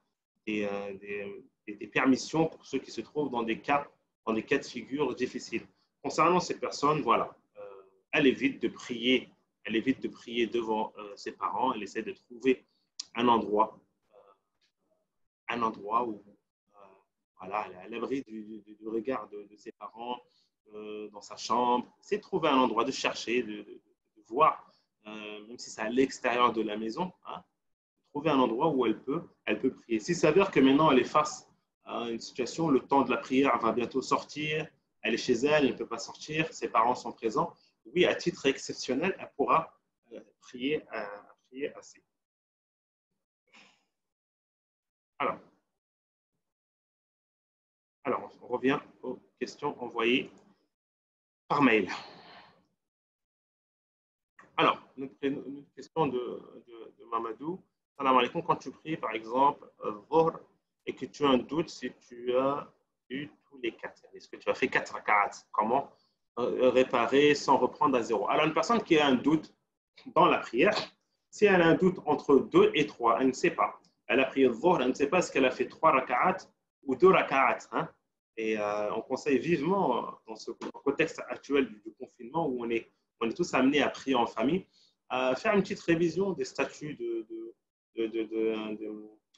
permissions pour ceux qui se trouvent dans des cas de figure difficiles. Concernant ces personnes, voilà, elle évite de prier devant ses parents, elle essaie de trouver un endroit où voilà, elle est à l'abri du regard de ses parents dans sa chambre. C'est de trouver un endroit, de chercher, de voir, même si c'est à l'extérieur de la maison, hein, trouver un endroit où elle peut prier. S'il s'avère que maintenant elle est face à une situation, le temps de la prière va bientôt sortir, elle est chez elle, elle ne peut pas sortir, ses parents sont présents, oui, à titre exceptionnel, elle pourra prier assez. Alors, on revient aux questions envoyées par mail. Alors, une question de Mamadou. Salam alaikum, quand tu pries, par exemple, Dhuhr, et que tu as un doute si tu as eu tous les 4. Est-ce que tu as fait 4 rak'at? Comment réparer sans reprendre à zéro? Alors, une personne qui a un doute dans la prière, si elle a un doute entre 2 et 3, elle ne sait pas. Elle a prié Dhuhr, elle ne sait pas est-ce qu'elle a fait 3 rak'at ou 2 rak'at. Hein? Et on conseille vivement, dans ce contexte actuel du confinement où on est tous amenés à prier en famille, à faire une petite révision des statuts de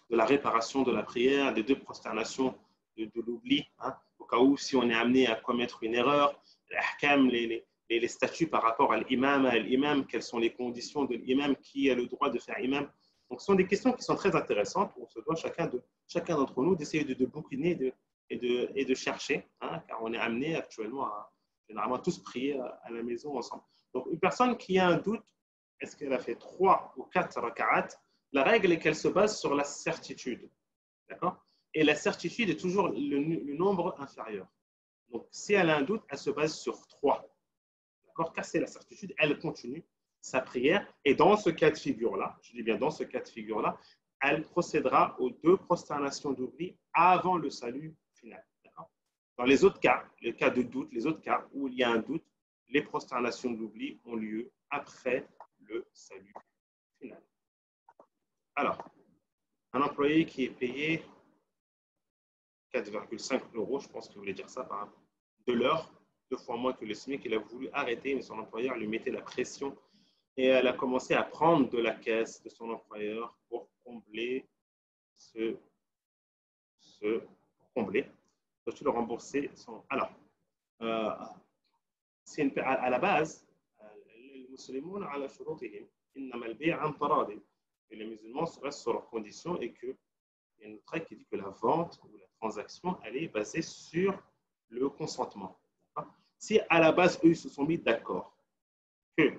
la réparation de la prière, des 2 prosternations de l'oubli, hein, au cas où si on est amené à commettre une erreur, les les statuts par rapport à l'imam, quelles sont les conditions de l'imam, qui a le droit de faire imam. Donc, ce sont des questions qui sont très intéressantes. On se doit chacun d'entre nous d'essayer de bouquiner et de chercher, hein, car on est amené actuellement à généralement tous prier à la maison ensemble. Donc, une personne qui a un doute, est-ce qu'elle a fait 3 ou 4 raka'at? La règle est qu'elle se base sur la certitude. D'accord? Et la certitude est toujours le nombre inférieur. Donc, si elle a un doute, elle se base sur 3. D'accord? Car c'est la certitude, elle continue sa prière. Et dans ce cas de figure-là, je dis bien dans ce cas de figure-là, elle procédera aux 2 prosternations d'oubli avant le salut final. D'accord? Dans les autres cas, les cas de doute, les autres cas où il y a un doute, les prosternations d'oubli ont lieu après le salut final. Alors, un employé qui est payé 4,5 €, je pense que vous voulez dire ça, par de l'heure, 2 fois moins que le SMIC, il a voulu arrêter, mais son employeur lui mettait la pression et elle a commencé à prendre de la caisse de son employeur pour combler combler. Donc, tu le rembourser Alors, à la base, les musulmans على شروطهم إنما البيع عن تراض. Les musulmans restent sur leurs conditions et que il y a une autre règle qui dit que la vente ou la transaction, elle est basée sur le consentement. Si à la base, eux, ils se sont mis d'accord que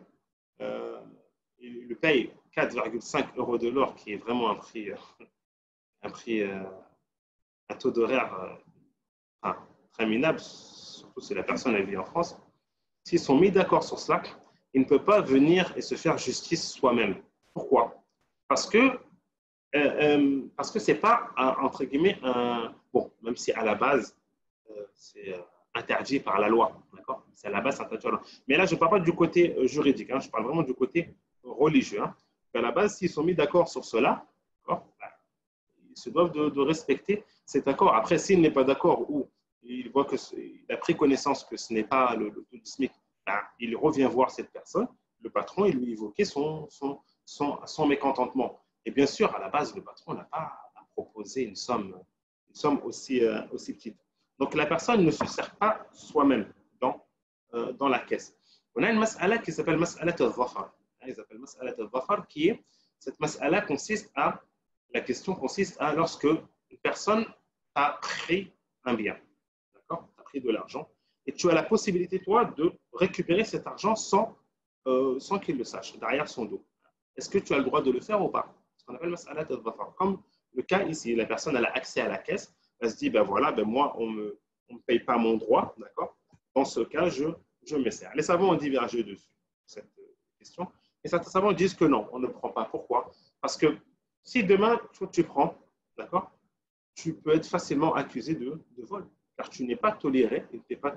ils le payent 4,5 € de l'heure, qui est vraiment un taux d'horaire très minable, surtout si la personne elle vit en France. S'ils sont mis d'accord sur cela, il ne peut pas venir et se faire justice soi-même. Pourquoi? Parce que ce n'est pas, entre guillemets, bon, même si à la base, c'est interdit par la loi. D'accord? C'est à la base, c'est interdit par la loi. Mais là, je ne parle pas du côté juridique, hein, je parle vraiment du côté religieux. Hein. À la base, s'ils sont mis d'accord sur cela, ils se doivent de respecter cet accord. Après, s'il n'est pas d'accord ou il voit qu'il a pris connaissance que ce n'est pas le taux du SMIC, ben, il revient voir cette personne, le patron, et lui évoquer son mécontentement. Et bien sûr, à la base, le patron n'a pas à proposer une somme aussi petite. Donc, la personne ne se sert pas soi-même dans la caisse. On a une mas'ala qui s'appelle mas'alat al-dhafar. Ils appellent mas'alat al-dhafar, qui est, cette mas'ala la question consiste à lorsque une personne a pris un bien, d'accord, a pris de l'argent, et tu as la possibilité, toi, de récupérer cet argent sans qu'il le sache, derrière son dos. Est-ce que tu as le droit de le faire ou pas? Ce qu'on appelle mas'alat al-dhafar. Comme le cas ici, la personne elle a accès à la caisse, elle se dit, ben voilà, ben moi, on me paye pas mon droit, d'accord? Dans ce cas, je me sers. Les savants ont divergé dessus, cette question. Et certains savants disent que non, on ne prend pas. Pourquoi? Parce que si demain, tu prends, d'accord, tu peux être facilement accusé de vol, car tu n'es pas toléré, il ne t'est pas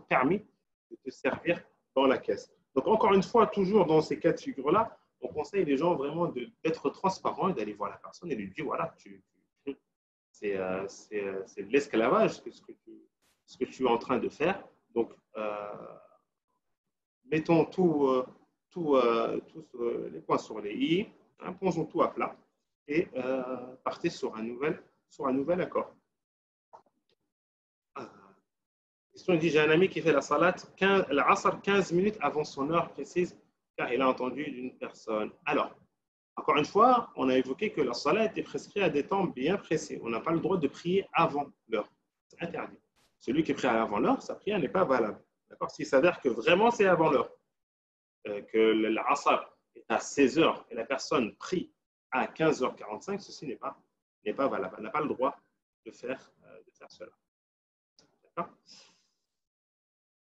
permis de te servir dans la caisse. Donc, encore une fois, toujours dans ces cas de figure-là, on conseille les gens vraiment d'être transparents et d'aller voir la personne et lui dire, voilà, c'est de l'esclavage, ce que tu es en train de faire. Donc, mettons tous les points sur les i, hein, posons tout à plat et partez sur un nouvel accord. Question dit, j'ai un ami qui fait la salat l'asr 15 minutes avant son heure précise car il a entendu d'une personne. Alors, encore une fois, on a évoqué que la salat était prescrite à des temps bien précis. On n'a pas le droit de prier avant l'heure. C'est interdit. Celui qui prie avant l'heure, sa prière n'est pas valable. D'accord? S'il s'avère que vraiment c'est avant l'heure, que l'asr est à 16h et la personne prie à 15h45, ceci n'est pas valable. Elle n'a pas le droit de faire cela. D'accord?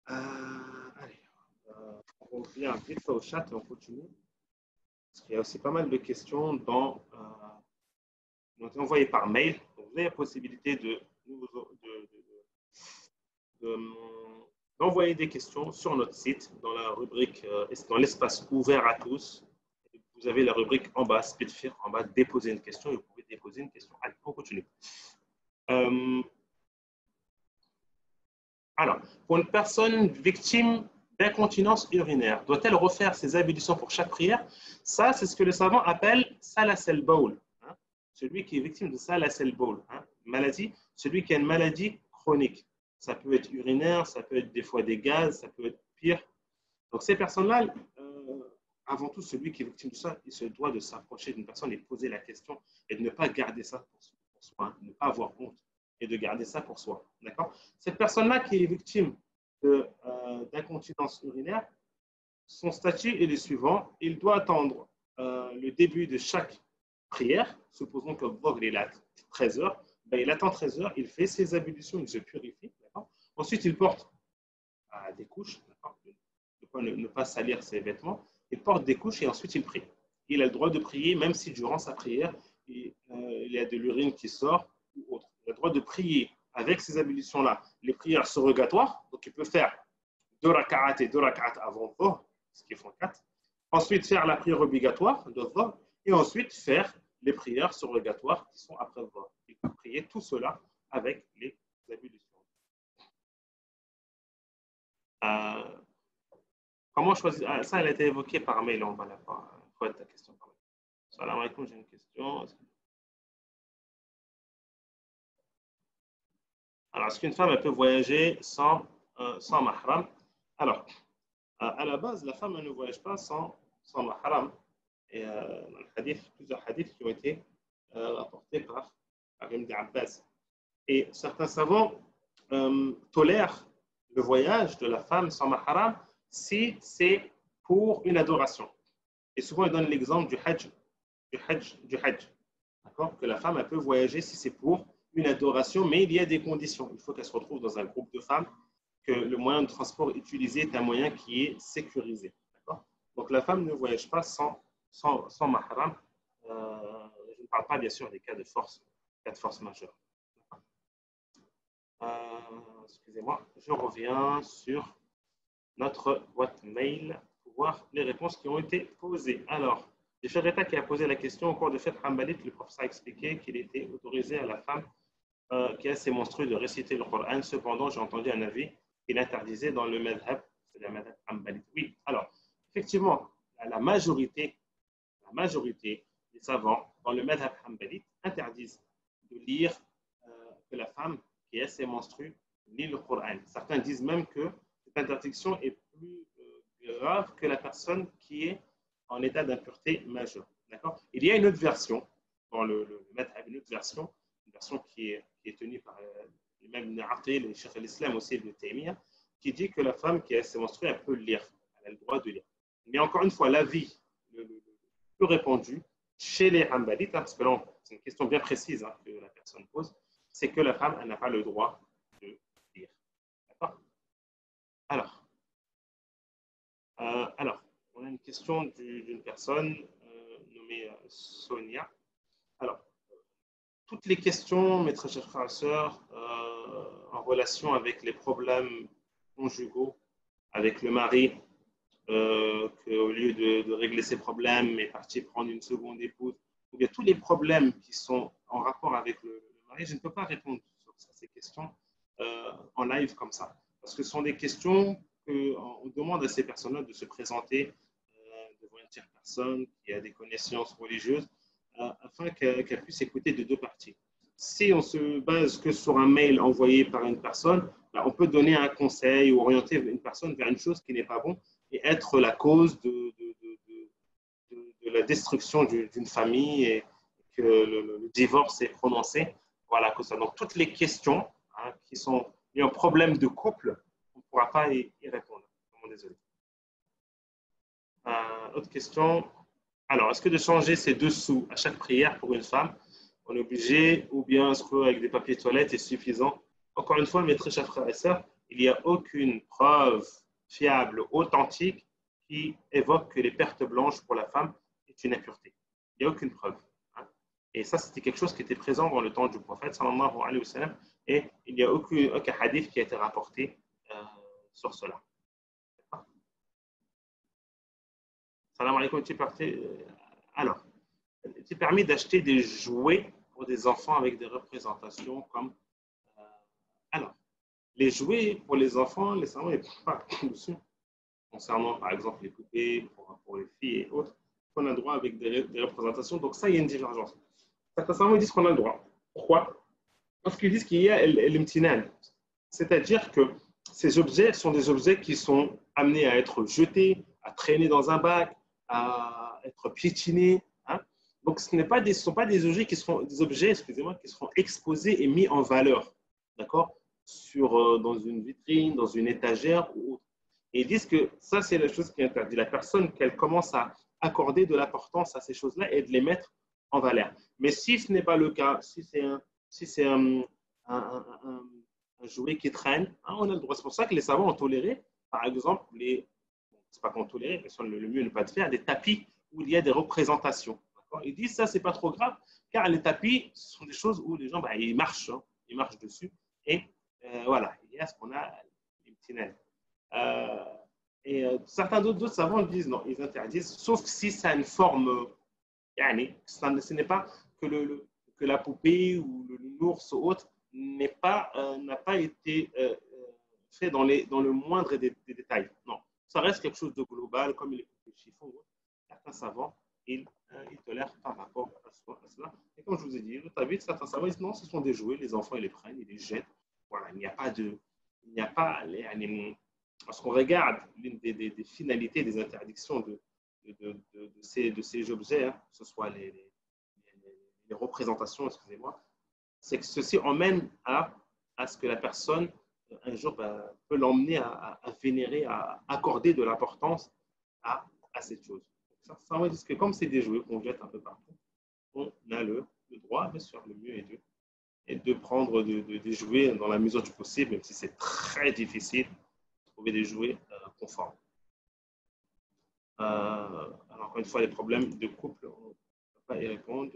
Allez, on revient vite fait au chat et on continue. Parce qu'il y a aussi pas mal de questions qui ont été envoyées par mail. Donc, vous avez la possibilité d'envoyer des questions sur notre site, dans la rubrique, dans l'espace ouvert à tous. Vous avez la rubrique en bas, Speedfire, en bas, déposer une question, et vous pouvez déposer une question. Allez, on continue. Alors, pour une personne victime d'incontinence urinaire, doit-elle refaire ses ablutions pour chaque prière? Ça, c'est ce que les savants appellent salasel bawl. Hein? Celui qui est victime de salasel bawl, hein? Maladie, celui qui a une maladie chronique. Ça peut être urinaire, ça peut être des fois des gaz, ça peut être pire, Donc, ces personnes-là, avant tout, celui qui est victime de ça, il se doit de s'approcher d'une personne et poser la question et de ne pas garder ça pour soi, hein, de ne pas avoir honte et de garder ça pour soi. D'accord? Cette personne-là qui est victime d'incontinence urinaire, son statut est le suivant. Il doit attendre le début de chaque prière. Supposons que le Dhuhr est à 13 heures. Ben, il attend 13 heures, il fait ses ablutions, il se purifie. Ensuite, il porte des couches, ne pas salir ses vêtements. Il porte des couches et ensuite il prie. Il a le droit de prier, même si durant sa prière, il y a de l'urine qui sort ou autre. Il a le droit de prier avec ces ablutions-là, les prières surrogatoires. Donc, il peut faire 2 raka'at et 2 raka'at avant Dhuhr, ce qui font 4. Ensuite, faire la prière obligatoire de Dhuhr et ensuite faire les prières surrogatoires qui sont après Dhuhr. Il peut prier tout cela avec les ablutions. Comment choisir? Ça, elle a été évoquée par mail. On va la voir. Quoi ta question par mail? Salam alaikum, j'ai une question. Alors, est-ce qu'une femme elle peut voyager sans mahram? Alors, à la base, la femme elle ne voyage pas sans mahram. Et dans le hadith, plusieurs hadiths qui ont été rapportés par Ibn Abbas. Et certains savants tolèrent le voyage de la femme sans mahram si c'est pour une adoration. Et souvent, ils donnent l'exemple du hajj. D'accord? Que la femme elle peut voyager si c'est pour une adoration, mais il y a des conditions. Il faut qu'elle se retrouve dans un groupe de femmes, que le moyen de transport utilisé est un moyen qui est sécurisé. D'accord? Donc, la femme ne voyage pas sans mahram. Je ne parle pas, bien sûr, des cas de force majeure. Excusez-moi, je reviens sur notre boîte mail pour voir les réponses qui ont été posées. Alors, le Sharita qui a posé la question au cours de Fiqh Hanbali, le professeur a expliqué qu'il était autorisé à la femme qui a ses menstrues de réciter le Coran. Cependant, j'ai entendu un avis qui l'interdisait dans le madhab, c'est le madhab Hanbali. Oui, alors, effectivement, la majorité des savants dans le madhab Hanbali interdisent de lire que la femme qui a ses menstrues lit le Coran. Certains disent même que cette interdiction est plus grave que la personne qui est en état d'impureté majeure. D'accord? Il y a une autre version dans le madhab, une version qui est tenue par même Ibn Aqil et Cheikh al-Islam aussi, Ibn Taymiyyah, qui dit que la femme qui a ses menstrues, elle peut lire, elle a le droit de lire. Mais encore une fois, l'avis le plus répandu chez les Hanbalites, parce que là, c'est une question bien précise que la personne pose, c'est que la femme, elle n'a pas le droit de lire. D'accord? Alors, on a une question d'une personne nommée Sonia. Alors, toutes les questions, mes très chers frères et sœurs, en relation avec les problèmes conjugaux, avec le mari, qu'au lieu de régler ses problèmes, est parti prendre une seconde épouse, ou bien tous les problèmes qui sont en rapport avec le mari, je ne peux pas répondre sur ces questions en live comme ça. Parce que ce sont des questions qu'on demande à ces personnes-là de se présenter devant une tierce personne qui a des connaissances religieuses, afin qu'elle puisse écouter de deux parties. Si on se base que sur un mail envoyé par une personne, on peut donner un conseil ou orienter une personne vers une chose qui n'est pas bon et être la cause de la destruction d'une famille et que le divorce est prononcé. Voilà, que ça. Donc, toutes les questions qui sont liées à un problème de couple, on ne pourra pas y répondre. Désolé. Autre question. Alors, est-ce que de changer ses dessous à chaque prière pour une femme, on est obligé, ou bien est-ce qu'avec des papiers toilettes est suffisant? Encore une fois, mes très chers frères et sœurs, il n'y a aucune preuve fiable, authentique, qui évoque que les pertes blanches pour la femme est une impureté. Il n'y a aucune preuve. Et ça, c'était quelque chose qui était présent dans le temps du prophète, sallallahu alayhi wa sallam, et il n'y a aucun hadith qui a été rapporté sur cela. Salam alaikum, alors, il est permis d'acheter des jouets pour des enfants avec des représentations comme... alors, les jouets pour les enfants, les savants, ils ne pas dessus. Concernant, par exemple, les poupées pour les filles et autres, on a le droit avec des représentations. Donc, ça, il y a une divergence. Certains savants disent qu'on a le droit. Pourquoi? Parce qu'ils disent qu'il y a l'imtinan. C'est-à-dire que ces objets sont des objets qui sont amenés à être jetés, à traîner dans un bac, à être piétinés. Hein. Donc, ce ne sont pas des objets excusez-moi, qui seront exposés et mis en valeur, d'accord, dans une vitrine, dans une étagère ou autre. Et ils disent que ça, c'est la chose qui interdit la personne, qu'elle commence à accorder de l'importance à ces choses-là et de les mettre en valeur. Mais si ce n'est pas le cas, si c'est un jouet qui traîne, hein, on a le droit. C'est pour ça que les savants ont toléré, par exemple, c'est pas qu'on tolère, mais le mieux n'est pas de faire des tapis où il y a des représentations. Ils disent ça, c'est pas trop grave, car les tapis, ce sont des choses où les gens, ils marchent, hein, ils marchent dessus. Et voilà, il y a ce qu'on a, les petits nains. Certains d'autres savants disent non, ils interdisent, sauf si ça a une forme, ce n'est pas que la poupée ou l'ours ou autre n'a pas été fait dans le moindre des détails. Non, ça reste quelque chose de global, comme les poupées chiffon. Certains savants, ils tolèrent par rapport à cela. Et comme je vous ai dit, le tabit, certains savants disent non, ce sont des jouets, les enfants ils les prennent, ils les jettent. Voilà, il n'y a pas lorsqu'on regarde l'une des finalités des interdictions de ces objets, hein, que ce soit les représentations, excusez-moi, c'est que ceci emmène à ce que la personne, un jour, peut l'emmener à vénérer, à accorder de l'importance à cette chose. Ça veut dire que comme c'est des jouets qu'on jette un peu partout, on a le droit, bien sûr, le mieux est de prendre des jouets dans la mesure du possible, même si c'est très difficile de trouver des jouets conformes. Alors, encore une fois, les problèmes de couple, on ne peut pas y répondre.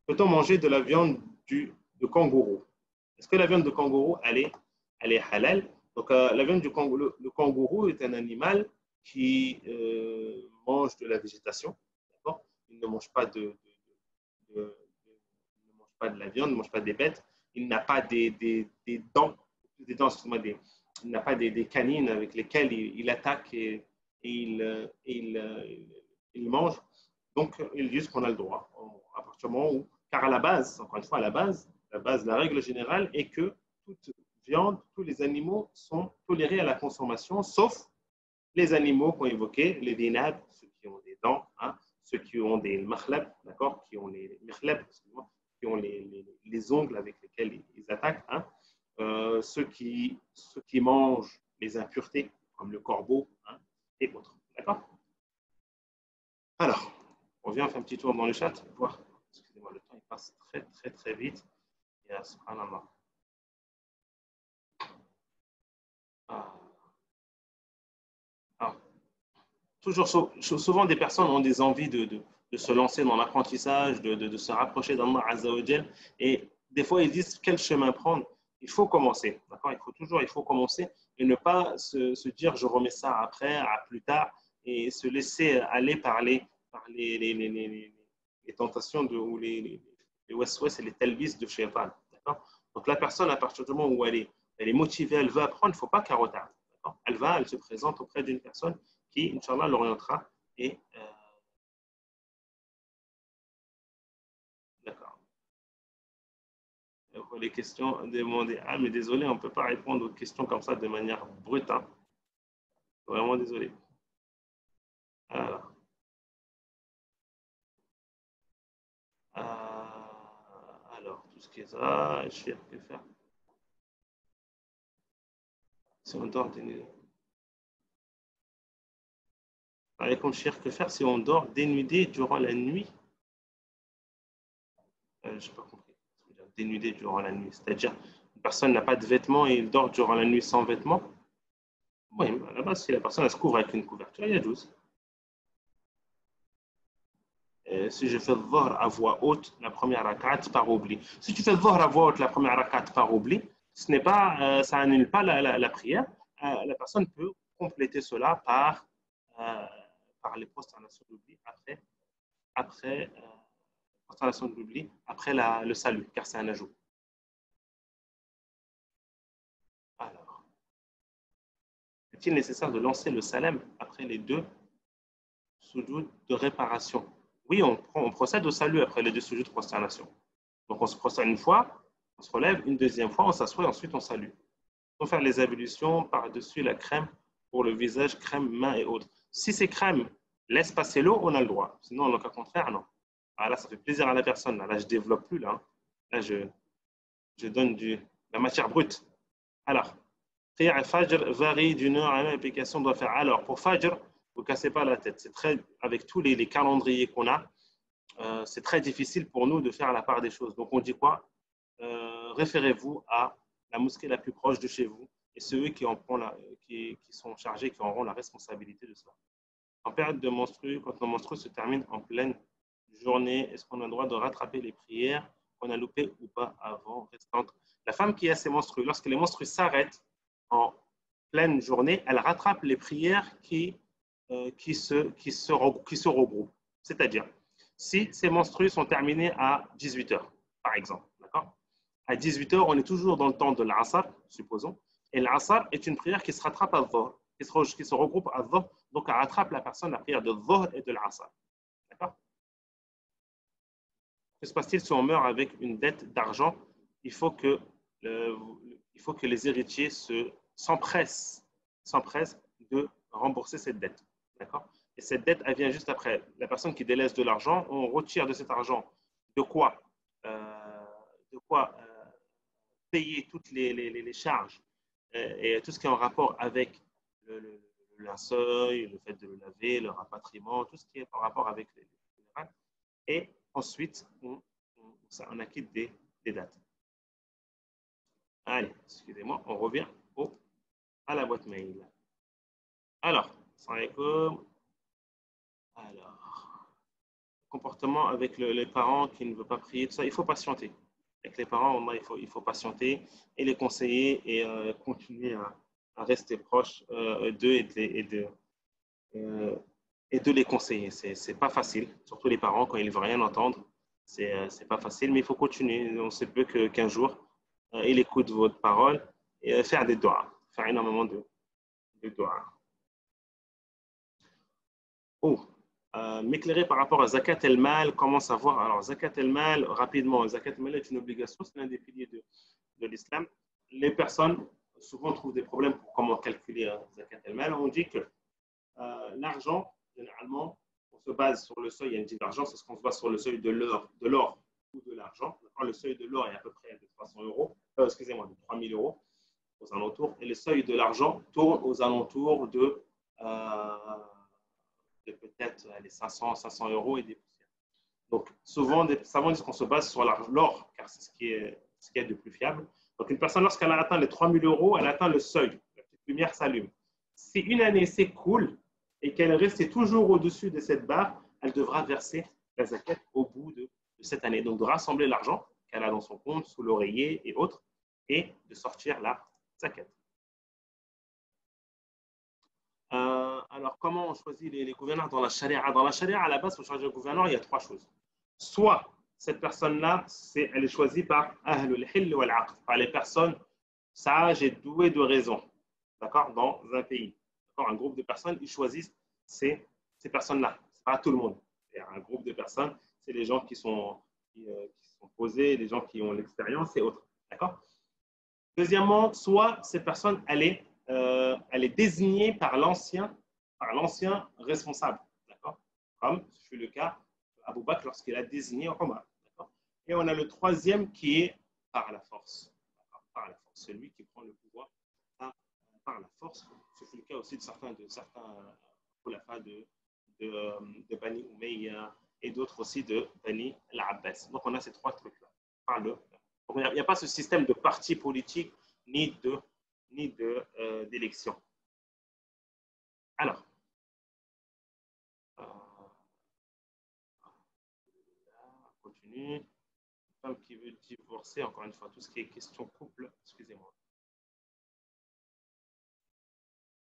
Peut-on manger de la viande de kangourou? Est-ce que la viande de kangourou, elle est halal? Donc, la viande du kangourou, le kangourou est un animal qui mange de la végétation. D'accord? Il ne mange pas il ne mange pas de la viande, il ne mange pas des bêtes. Il n'a pas des dents, excuse-moi, il n'a pas des canines avec lesquelles il attaque et il mange. Donc, ils disent qu'on a le droit. À partir du moment où, car à la base, encore une fois, la règle générale est que toute viande, tous les animaux sont tolérés à la consommation, sauf les animaux qu'on évoquait, les dinab, ceux qui ont des dents, hein, ceux qui ont des makhlab, d'accord, qui ont qui ont les ongles avec lesquels ils attaquent, hein, ceux qui mangent les impuretés, comme le corbeau, hein, et autres. D'accord? Alors, on vient faire un petit tour dans le chat pour voir. Excusez-moi, le temps il passe très très très vite. Et subhanallah. Alors, toujours souvent des personnes ont des envies de se lancer dans l'apprentissage, de se rapprocher d'Allah Azza wa Jal, et des fois ils disent quel chemin prendre. Il faut commencer, d'accord? Il faut commencer et ne pas se dire je remets ça après, à plus tard, et se laisser aller par les tentations ou les waswas et les talbis de shaitan, d'accord? Donc la personne, à partir du moment où elle est motivée, elle veut apprendre, il ne faut pas qu'elle retarde. Elle se présente auprès d'une personne qui, Inch'Allah, l'orientera. Et d'accord. Les questions demandées. Ah, mais désolé, on ne peut pas répondre aux questions comme ça de manière brute. Hein. Vraiment désolé. Alors, tout ce qui est ça, je sais que faire. Si on dort, comme cher que faire si on dort dénudé durant la nuit? Je n'ai pas compris. Dénudé durant la nuit, c'est-à-dire une personne n'a pas de vêtements et il dort durant la nuit sans vêtements. Oui, à la base, si la personne elle se couvre avec une couverture, il y a 12. Si je fais Dhuhr à voix haute, la première rakat par oubli. Si tu fais Dhuhr à voix haute, la première rakat par oubli, ça annule pas la prière. La personne peut compléter cela par les prosternations d'oubli après constellation de l'oubli après le salut, car c'est un ajout. Alors, est-il nécessaire de lancer le salam après les deux sujouds de réparation? Oui, on procède au salut après les deux sujouds de prosternation. Donc, on se prosterne une fois, on se relève, une deuxième fois, on s'assoit et ensuite on salue. On peut faire les ablutions par-dessus la crème pour le visage, crème, main et autres. Si c'est crème, laisse passer l'eau, on a le droit. Sinon, en le cas contraire, non. Ah, là, ça fait plaisir à la personne. Là, je ne développe plus. Là je donne la matière brute. Alors, prière Fajr varie d'une heure à une application doit faire. Alors, pour Fajr, vous ne cassez pas la tête. C'est très, avec tous les calendriers qu'on a, c'est très difficile pour nous de faire la part des choses. Donc, on dit quoi? Référez-vous à la mosquée la plus proche de chez vous et ceux qui sont chargés, qui auront la responsabilité de ça. En période de menstru, quand nos menstrues se terminent en pleine journée, est-ce qu'on a le droit de rattraper les prières qu'on a loupées ou pas avant restantes? La femme qui a ses menstrues, lorsque les menstrues s'arrêtent en pleine journée, elle rattrape les prières qui se regroupent. C'est-à-dire, si ces menstrues sont terminées à 18 h, par exemple, d'accord? À 18 h, on est toujours dans le temps de l'Asr, supposons, et l'Asr est une prière qui se rattrape à Dhuhr, qui se regroupe à Dhuhr, donc elle rattrape la personne la prière de Dhuhr et de l'Asr. D'accord? Que se passe-t-il si on meurt avec une dette d'argent? Il faut que les héritiers s'empressent de rembourser cette dette. D'accord? Et cette dette, elle vient juste après. La personne qui délaisse de l'argent, on retire de cet argent de quoi payer toutes les charges et tout ce qui est en rapport avec le linceul, le fait de le laver, le rapatriement, tout ce qui est en rapport avec les funérailles. Et ensuite, on acquitte des dates. Allez, excusez-moi, on revient à la boîte mail. Alors, comportement avec les parents qui ne veulent pas prier, tout ça, il faut patienter. Avec les parents, il faut patienter et les conseiller et continuer à rester proche d'eux et de les conseiller. C'est pas facile, surtout les parents, quand ils ne veulent rien entendre. C'est pas facile, mais il faut continuer. On ne sait peu qu'un jour, il écoute votre parole et faire des doigts, faire énormément de doigts. M'éclairer par rapport à Zakat el-Mal, comment savoir? Alors, Zakat el-Mal, rapidement, Zakat el-Mal est une obligation, c'est l'un des piliers de l'islam. Les personnes souvent trouvent des problèmes pour comment calculer Zakat el-Mal. On dit que l'argent, généralement, on se base sur le seuil, il y a une dit l'argent, c'est ce qu'on se base sur le seuil de l'or ou de l'argent. Le seuil de l'or est à peu près de 300 euros, excusez-moi, de 3000 euros aux alentours, et le seuil de l'argent tourne aux alentours de peut-être les 500 euros et des poussières. Donc, souvent, des savants disent qu'on se base sur l'or, car c'est ce qui est de plus fiable. Donc, une personne, lorsqu'elle a atteint les 3000 euros, elle atteint le seuil. La petite lumière s'allume. Si une année s'écoule et qu'elle reste toujours au-dessus de cette barre, elle devra verser la zakat au bout de cette année. Donc, de rassembler l'argent qu'elle a dans son compte, sous l'oreiller et autres, et de sortir la zakat. Alors, comment on choisit les gouverneurs dans la charia? Dans la charia, à la base, pour choisir le gouverneur, il y a trois choses. Soit cette personne-là, elle est choisie par Ahlul Hill wal Aqd, par les personnes sages et douées de raison, d'accord, dans un pays. Un groupe de personnes, ils choisissent ces personnes-là. Ce n'est pas tout le monde. Un groupe de personnes, c'est les gens qui sont posés, les gens qui ont l'expérience et autres. D'accord? Deuxièmement, soit cette personne, elle est désignée par l'ancien responsable. D'accord? Comme ce fut le cas d'Abou Bakr lorsqu'il a désigné Omar. Et on a le troisième qui est par la force. Par la force. Celui qui prend le pouvoir par la force. Ce fut le cas aussi de certains khulafas de Bani Umayya et d'autres aussi de Bani al-Abbas. Donc on a ces trois trucs-là. Il n'y a pas ce système de parti politique ni d'élection. Alors, on continue. Une femme qui veut divorcer, encore une fois, tout ce qui est question couple, excusez-moi.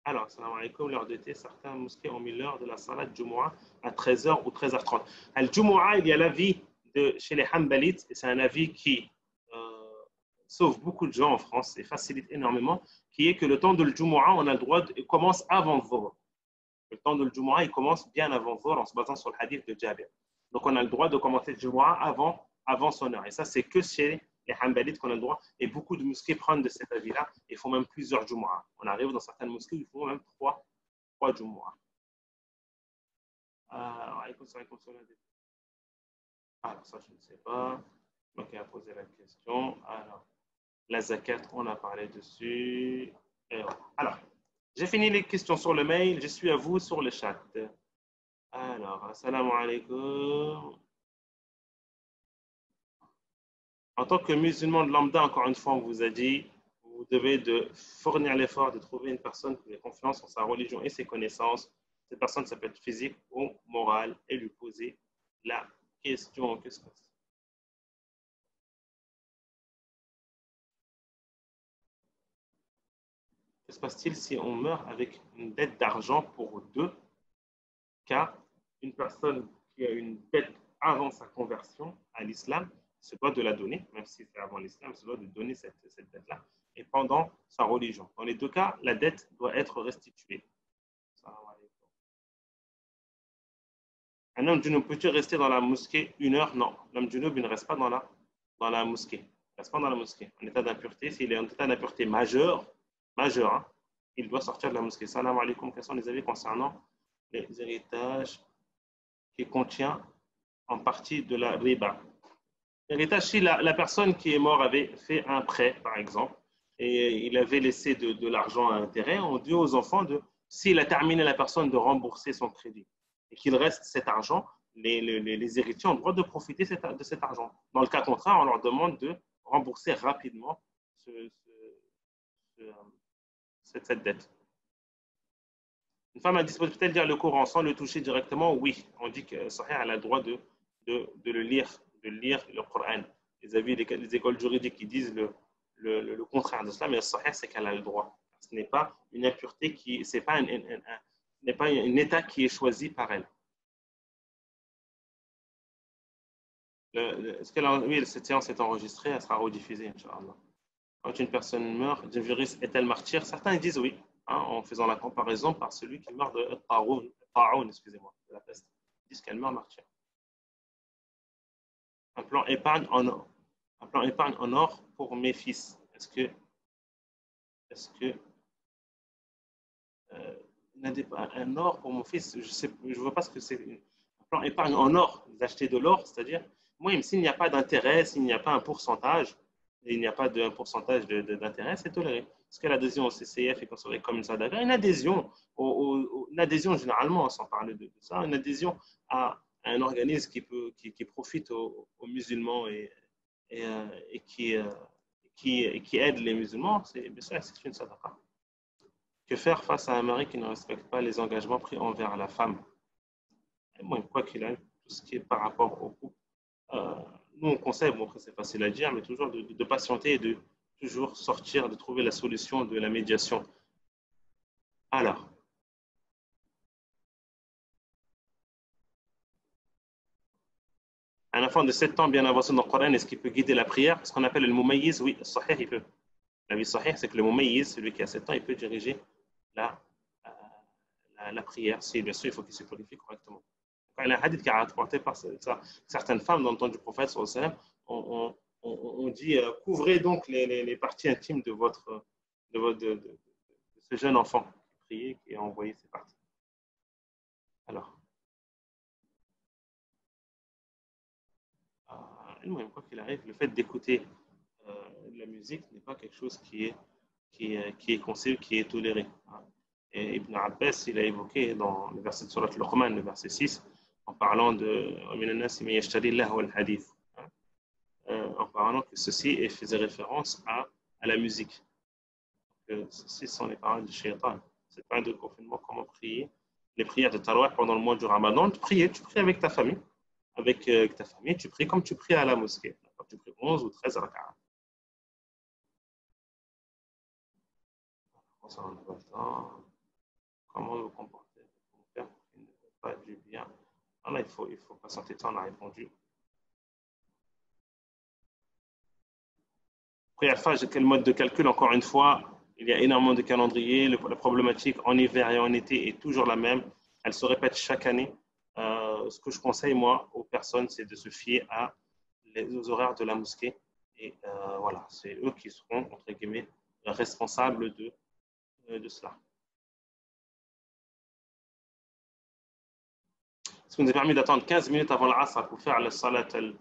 Alors, salam alaikum, l'heure d'été, certains mosquées ont mis l'heure de la salat Jumu'ah à 13 h ou 13 h 30. Al-Jumu'ah, il y a l'avis chez les Hanbalites, et c'est un avis qui sauve beaucoup de gens en France et facilite énormément, qui est que le temps de l'Jumu'ah, on a le droit, il commence avant Dhuhr. Le temps de l'Jumu'ah, il commence bien avant Dhuhr en se basant sur le hadith de Jabir. Donc, on a le droit de commencer le Jumu'ah avant son heure. Et ça, c'est que chez les Hanbalites qu'on a le droit. Et beaucoup de mosquées prennent de cet avis-là Ils font même plusieurs Jumu'ah. On arrive dans certaines mosquées, ils font même trois Jumu'ah. Alors, ça, je ne sais pas. Donc, il a posé la question. Alors, la zakat, on a parlé dessus. Alors, j'ai fini les questions sur le mail. Je suis à vous sur le chat. Alors, assalamu alaikum. En tant que musulman de lambda, encore une fois, on vous a dit, vous devez fournir l'effort de trouver une personne qui a confiance en sa religion et ses connaissances. Cette personne, ça peut être physique ou morale, et lui poser la question. Qu'est-ce que se passe-t-il si on meurt avec une dette d'argent pour deux cas? Une personne qui a une dette avant sa conversion à l'islam se doit de la donner, même si c'est avant l'islam, se doit de donner cette dette-là, et pendant sa religion. Dans les deux cas, la dette doit être restituée. Un homme junub peut-il rester dans la mosquée 1 heure? Non, l'homme junub ne reste pas dans la mosquée. Il ne reste pas dans la mosquée. En état d'impureté, s'il est en état d'impureté majeur, hein, il doit sortir de la mosquée. Salam alaikum, quels sont les avis concernant les héritages qui contient en partie de la riba? L'héritage, si la personne qui est morte avait fait un prêt, par exemple, et il avait laissé de l'argent à intérêt, on dit aux enfants, s'il a terminé la personne de rembourser son crédit et qu'il reste cet argent, les héritiers ont le droit de profiter de cet argent. Dans le cas contraire, on leur demande de rembourser rapidement cette dette. Une femme a disposé peut-elle lire le Coran sans le toucher directement? Oui, on dit que Sahih a le droit de le lire, le Coran. Les écoles juridiques qui disent le contraire de cela, mais Sahih, c'est qu'elle a le droit. Ce n'est pas une impureté ce n'est pas un état qui est choisi par elle. Oui, cette séance est enregistrée, elle sera rediffusée, Inch'Allah. Quand une personne meurt d'un virus, est-elle martyr? Certains disent oui, hein, en faisant la comparaison par celui qui meurt de Ta'oun, excusez-moi, de la peste. Ils disent qu'elle meurt martyr. Un plan épargne en or pour mes fils. Est-ce que un or pour mon fils, je ne vois pas ce que c'est. Un plan épargne en or, d'acheter de l'or, c'est-à-dire, moi, s'il n'y a pas d'intérêt, s'il n'y a pas un pourcentage, il n'y a pas de pourcentage d'intérêt, c'est toléré. Est-ce que l'adhésion au CCF est considérée comme une sadaqa? Une adhésion, généralement, sans parler de ça, une adhésion à un organisme qui profite aux musulmans et qui aide les musulmans, c'est une sadaqa. Que faire face à un mari qui ne respecte pas les engagements pris envers la femme? Et moi, quoi qu'il arrive, tout ce qui est par rapport au couple, nous, on conseille, bon, après c'est facile à dire, mais toujours de patienter et de toujours sortir, de trouver la solution de la médiation. Alors, un enfant de 7 ans bien avancé dans le Coran, est-ce qu'il peut guider la prière? Ce qu'on appelle le mumayyiz, oui, sahih, il peut. La vie sahih, c'est que le mumayyiz, celui qui a 7 ans, il peut diriger la prière. Si, bien sûr, il faut qu'il se purifie correctement. Il y a un hadith qui a rapporté par certaines femmes dans le temps du prophète, on dit couvrez donc les parties intimes de ce jeune enfant qui priait, qui a envoyé ses parties. Alors, quoi qu'il arrive, le fait d'écouter la musique n'est pas quelque chose qui est conseillé, qui est toléré. Et Ibn Abbas, il a évoqué dans le verset de Surat Al-Luqman, le verset 6, en parlant en parlant que ceci faisait référence à la musique. Ceci sont les paroles du shaitan. C'est pas de confinement, comment prier. Les prières de Tarawih pendant le mois du Ramadan, tu pries avec ta famille. Avec ta famille, tu pries comme tu pries à la mosquée. Tu pries 11 ou 13 rak'ah. Comment vous comporter pour faire qui ne fait pas du bien? Alors, il faut patienter, ça on a répondu. Après, Al-Fajr, quel mode de calcul? Encore une fois, il y a énormément de calendriers. La problématique en hiver et en été est toujours la même. Elle se répète chaque année. Ce que je conseille, moi, aux personnes, c'est de se fier aux horaires de la mosquée. Et voilà, c'est eux qui seront, entre guillemets, responsable de cela. Ce qui nous a permis d'attendre 15 minutes avant l'Asr pour faire le salat de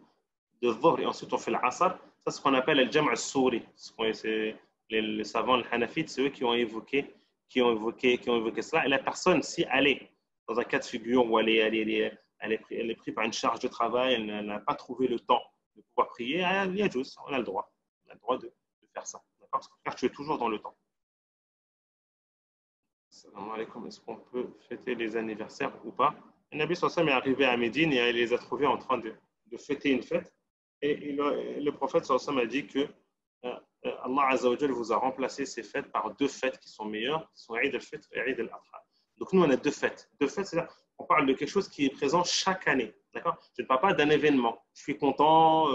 Dhuhr et ensuite on fait l'Asr. Ça, c'est ce qu'on appelle le Jam' al-Souri. Les savants, les Hanafites, c'est eux qui ont évoqué cela. Et la personne, si elle est dans un cas de figure où elle est prise par une charge de travail, elle n'a pas trouvé le temps de pouvoir prier, il y a juste, on a le droit. On a le droit de faire ça. Parce que tu es toujours dans le temps. Assalamu alaikum, est-ce qu'on peut fêter les anniversaires ou pas? Le Nabi sallallahu alayhi wa sallam est arrivé à Médine et il les a trouvés en train de fêter une fête. Et le prophète sallallahu alayhi wa sallam a dit que Allah Azza wa Jal vous a remplacé ces fêtes par deux fêtes qui sont meilleures, qui sont Eid al-Fitr et Eid al-Adha. Donc nous, on a deux fêtes. Deux fêtes, c'est-à-dire on parle de quelque chose qui est présent chaque année. D'accord? Je ne parle pas d'un événement. Je suis content,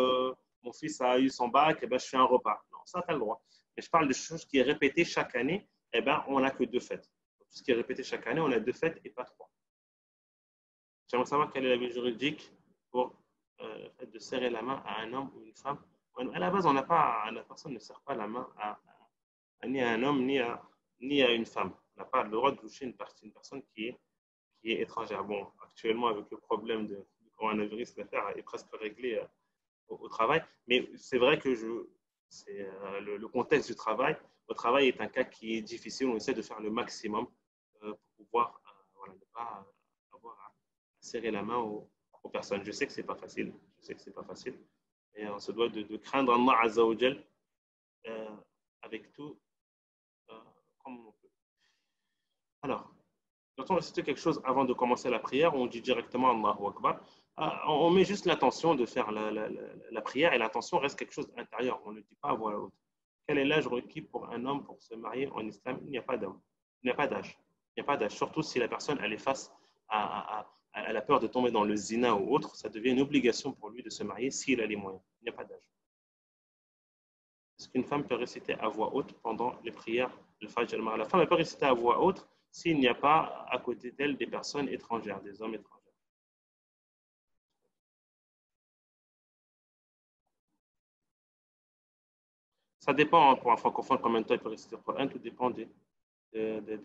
mon fils a eu son bac, et ben, je fais un repas. Non, ça, tu as le droit. Mais je parle de choses qui est répétée chaque année, et ben, on n'a que deux fêtes. Tout ce qui est répété chaque année, on a deux fêtes et pas trois. J'aimerais savoir quelle est la vie juridique pour le fait de serrer la main à un homme ou une femme. À la base, la personne ne serre pas la main ni à un homme ni à une femme. On n'a pas le droit de toucher une personne qui est étrangère. Bon, actuellement, avec le problème du coronavirus, l'affaire est presque réglée au travail. Mais c'est vrai que c'est le contexte du travail. Le travail est un cas qui est difficile. On essaie de faire le maximum pour pouvoir ne pas avoir à serrer la main aux personnes. Je sais que ce n'est pas facile. Et on se doit de craindre Allah Azza wa Jal avec tout comme on peut. Alors, quand on récite quelque chose avant de commencer la prière, on dit directement Allahu Akbar. On met juste l'intention de faire la prière et l'intention reste quelque chose d'intérieur. On ne le dit pas à voix haute. Quel est l'âge requis pour un homme pour se marier en islam? Il n'y a pas d'homme. Il n'y a pas d'âge. Il n'y a pas d'âge. Surtout si la personne elle est face à la peur de tomber dans le zina ou autre, ça devient une obligation pour lui de se marier s'il a les moyens. Il n'y a pas d'âge. Est-ce qu'une femme peut réciter à voix haute pendant les prières le Fajr al-Maghrib? La femme elle peut réciter à voix haute s'il n'y a pas à côté d'elle des personnes étrangères, des hommes étrangers. Ça dépend pour un francophone combien de temps il peut réciter le Coran, tout dépend des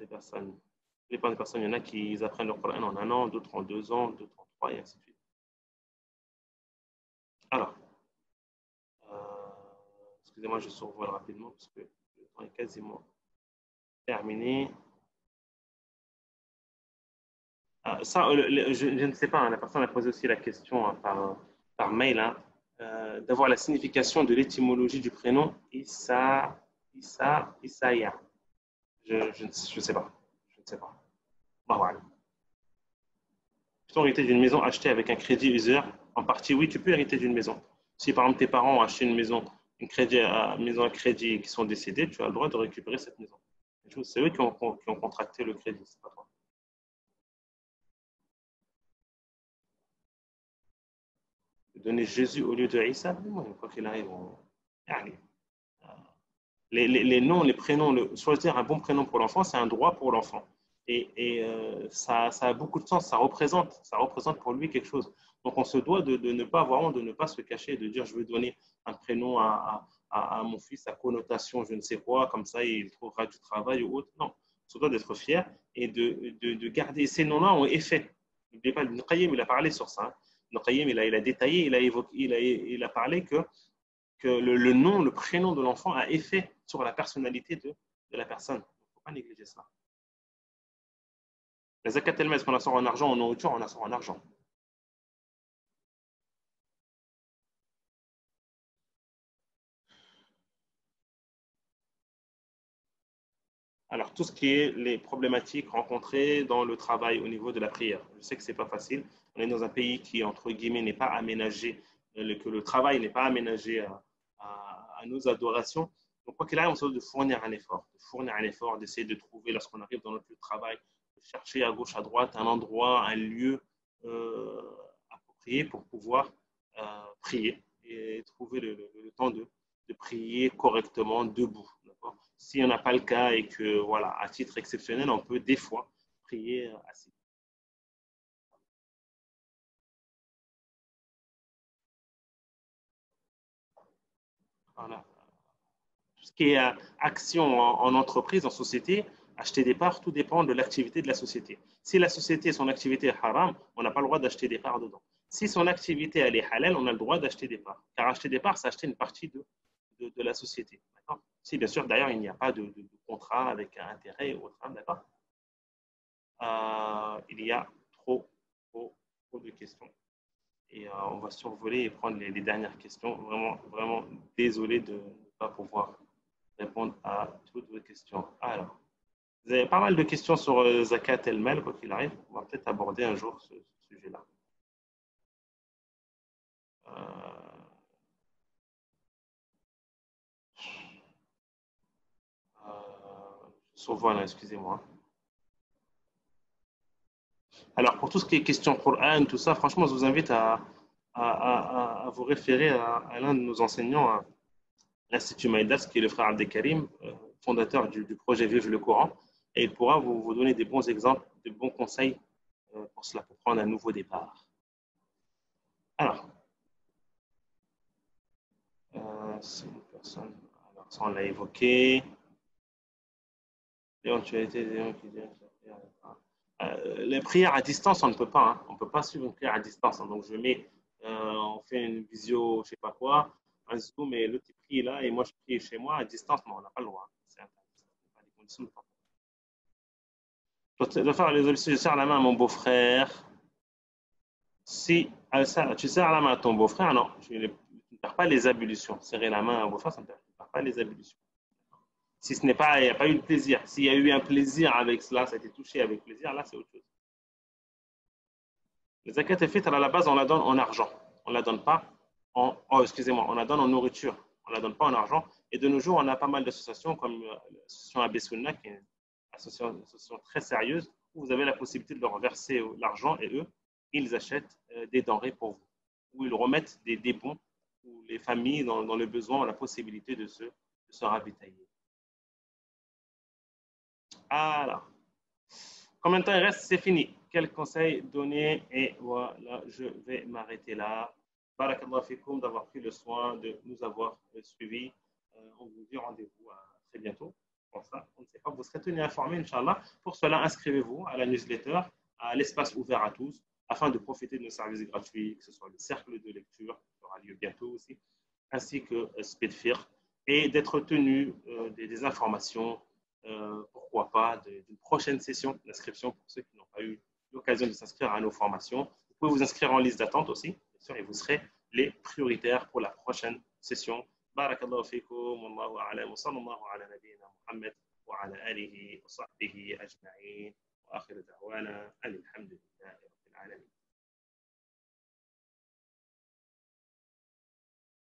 personnes. Tout dépend des personnes. Il y en a qui apprennent le Coran en un an, d'autres en 2 ans, d'autres en 3 et ainsi de suite. Alors, excusez-moi, je survole rapidement parce que le temps est quasiment terminé. Ça, je ne sais pas, hein, la personne a posé aussi la question hein, par mail, hein, d'avoir la signification de l'étymologie du prénom Issaïa. Je ne sais pas. Je ne sais pas. Voilà. Peut-on hériter d'une maison achetée avec un crédit user? En partie, oui, tu peux hériter d'une maison. Si par exemple tes parents ont acheté une maison, maison à crédit qui sont décédés, tu as le droit de récupérer cette maison. C'est eux qui ont contracté le crédit, c'est pas toi. Donner Jésus au lieu de Issa, quoi qu'il arrive, les noms, les prénoms, choisir un bon prénom pour l'enfant, c'est un droit pour l'enfant. Et ça a beaucoup de sens, ça représente pour lui quelque chose. Donc on se doit de ne pas avoir honte, de ne pas se cacher, de dire je veux donner un prénom à mon fils à connotation je ne sais quoi, comme ça il trouvera du travail ou autre. Non, on se doit d'être fier et de garder ces noms-là ont effet. N'oubliez pas, Ibn Qayyim, il a parlé sur ça. Ibn Qayyim, il a détaillé, il a parlé que le nom, le prénom de l'enfant a effet sur la personnalité de la personne. Il ne faut pas négliger ça. La zakat elle-même, est-ce qu'on la sort en argent ou en nourriture? On la sort en argent. Alors, tout ce qui est les problématiques rencontrées dans le travail au niveau de la prière. Je sais que ce n'est pas facile. On est dans un pays qui, entre guillemets, n'est pas aménagé, que le travail n'est pas aménagé à nos adorations. Donc, quoi qu'il arrive, on se doit de fournir un effort, d'essayer de trouver, lorsqu'on arrive dans notre lieu de travail, de chercher à gauche, à droite, un endroit, un lieu approprié pour pouvoir prier et trouver le temps de prier correctement debout. Si on n'a pas le cas et que, voilà, à titre exceptionnel, on peut des fois prier assis. Voilà. ce qui est action en entreprise, en société, acheter des parts, tout dépend de l'activité de la société. Si la société, son activité est haram, on n'a pas le droit d'acheter des parts dedans. Si son activité elle est halal, on a le droit d'acheter des parts. Car acheter des parts, c'est acheter une partie de la société. Si, bien sûr, d'ailleurs, il n'y a pas de contrat avec un intérêt ou autre. D'accord. Il y a trop de questions. Et on va survoler et prendre les dernières questions. Vraiment, vraiment désolé de ne pas pouvoir répondre à toutes vos questions. Alors, vous avez pas mal de questions sur Zakat el-Mal, quoi qu'il arrive. On va peut-être aborder un jour ce sujet-là. Voilà, excusez-moi. Alors, pour tout ce qui est question Coran, tout ça, franchement, je vous invite à vous référer à l'un de nos enseignants à l'Institut Maïdas, qui est le frère Abdelkarim, fondateur du projet Vive le Coran. Et il pourra vous donner des bons exemples, de bons conseils pour cela, pour prendre un nouveau départ. Alors, c'est une personne. Alors, ça, on l'a évoqué. L'éventualité des gens qui disent les prières à distance, on ne peut pas. Hein. On ne peut pas suivre une prière à distance. Hein. Donc, on fait une visio, je ne sais pas quoi, un Zoom, et l'autre prie là, et moi, je prie chez moi à distance. Non, on n'a pas le droit. C'est pas des conditions de temps. Je dois faire les obéissances. Je serre la main à mon beau-frère. Si tu serres la main à ton beau-frère, non, tu ne perds pas les ablutions. Serrer la main à un beau-frère, ça ne perd pas les ablutions. Si ce n'est pas, il n'y a pas eu de plaisir. S'il y a eu un plaisir avec cela, ça a été touché avec plaisir, là, c'est autre chose. Le zakat al-fitr, à la base, on la donne en argent. On ne la donne pas excusez-moi, on la donne en nourriture. On ne la donne pas en argent. Et de nos jours, on a pas mal d'associations comme l'association Abbé Sunna, qui est une association très sérieuse, où vous avez la possibilité de leur verser l'argent et eux, ils achètent des denrées pour vous. Où ils remettent des bons, où les familles dans le besoin ont la possibilité de se ravitailler. Alors, combien de temps il reste? C'est fini. Quel conseil donner? Et voilà, je vais m'arrêter là. Barakallahu fikoum d'avoir pris le soin de nous avoir suivis. On vous dit rendez-vous très bientôt. Pour ça, on ne sait pas, vous serez tenus informés, Inch'Allah. Pour cela, inscrivez-vous à la newsletter, à l'espace ouvert à tous, afin de profiter de nos services gratuits, que ce soit le cercle de lecture, qui aura lieu bientôt aussi, ainsi que Speedfir, et d'être tenu des informations, pourquoi pas, d'une prochaine session d'inscription pour ceux qui n'ont pas eu l'occasion de s'inscrire à nos formations. Vous pouvez vous inscrire en liste d'attente aussi, bien sûr, et vous serez les prioritaires pour la prochaine session. Barakallahu fikum, wallahu a'lam, wa sallallahu ala nabiyyina Muhammad wa ala alihi wa sahbihi ajma'in, wa akhir da'wana, alhamdulillahi rabbil alamin.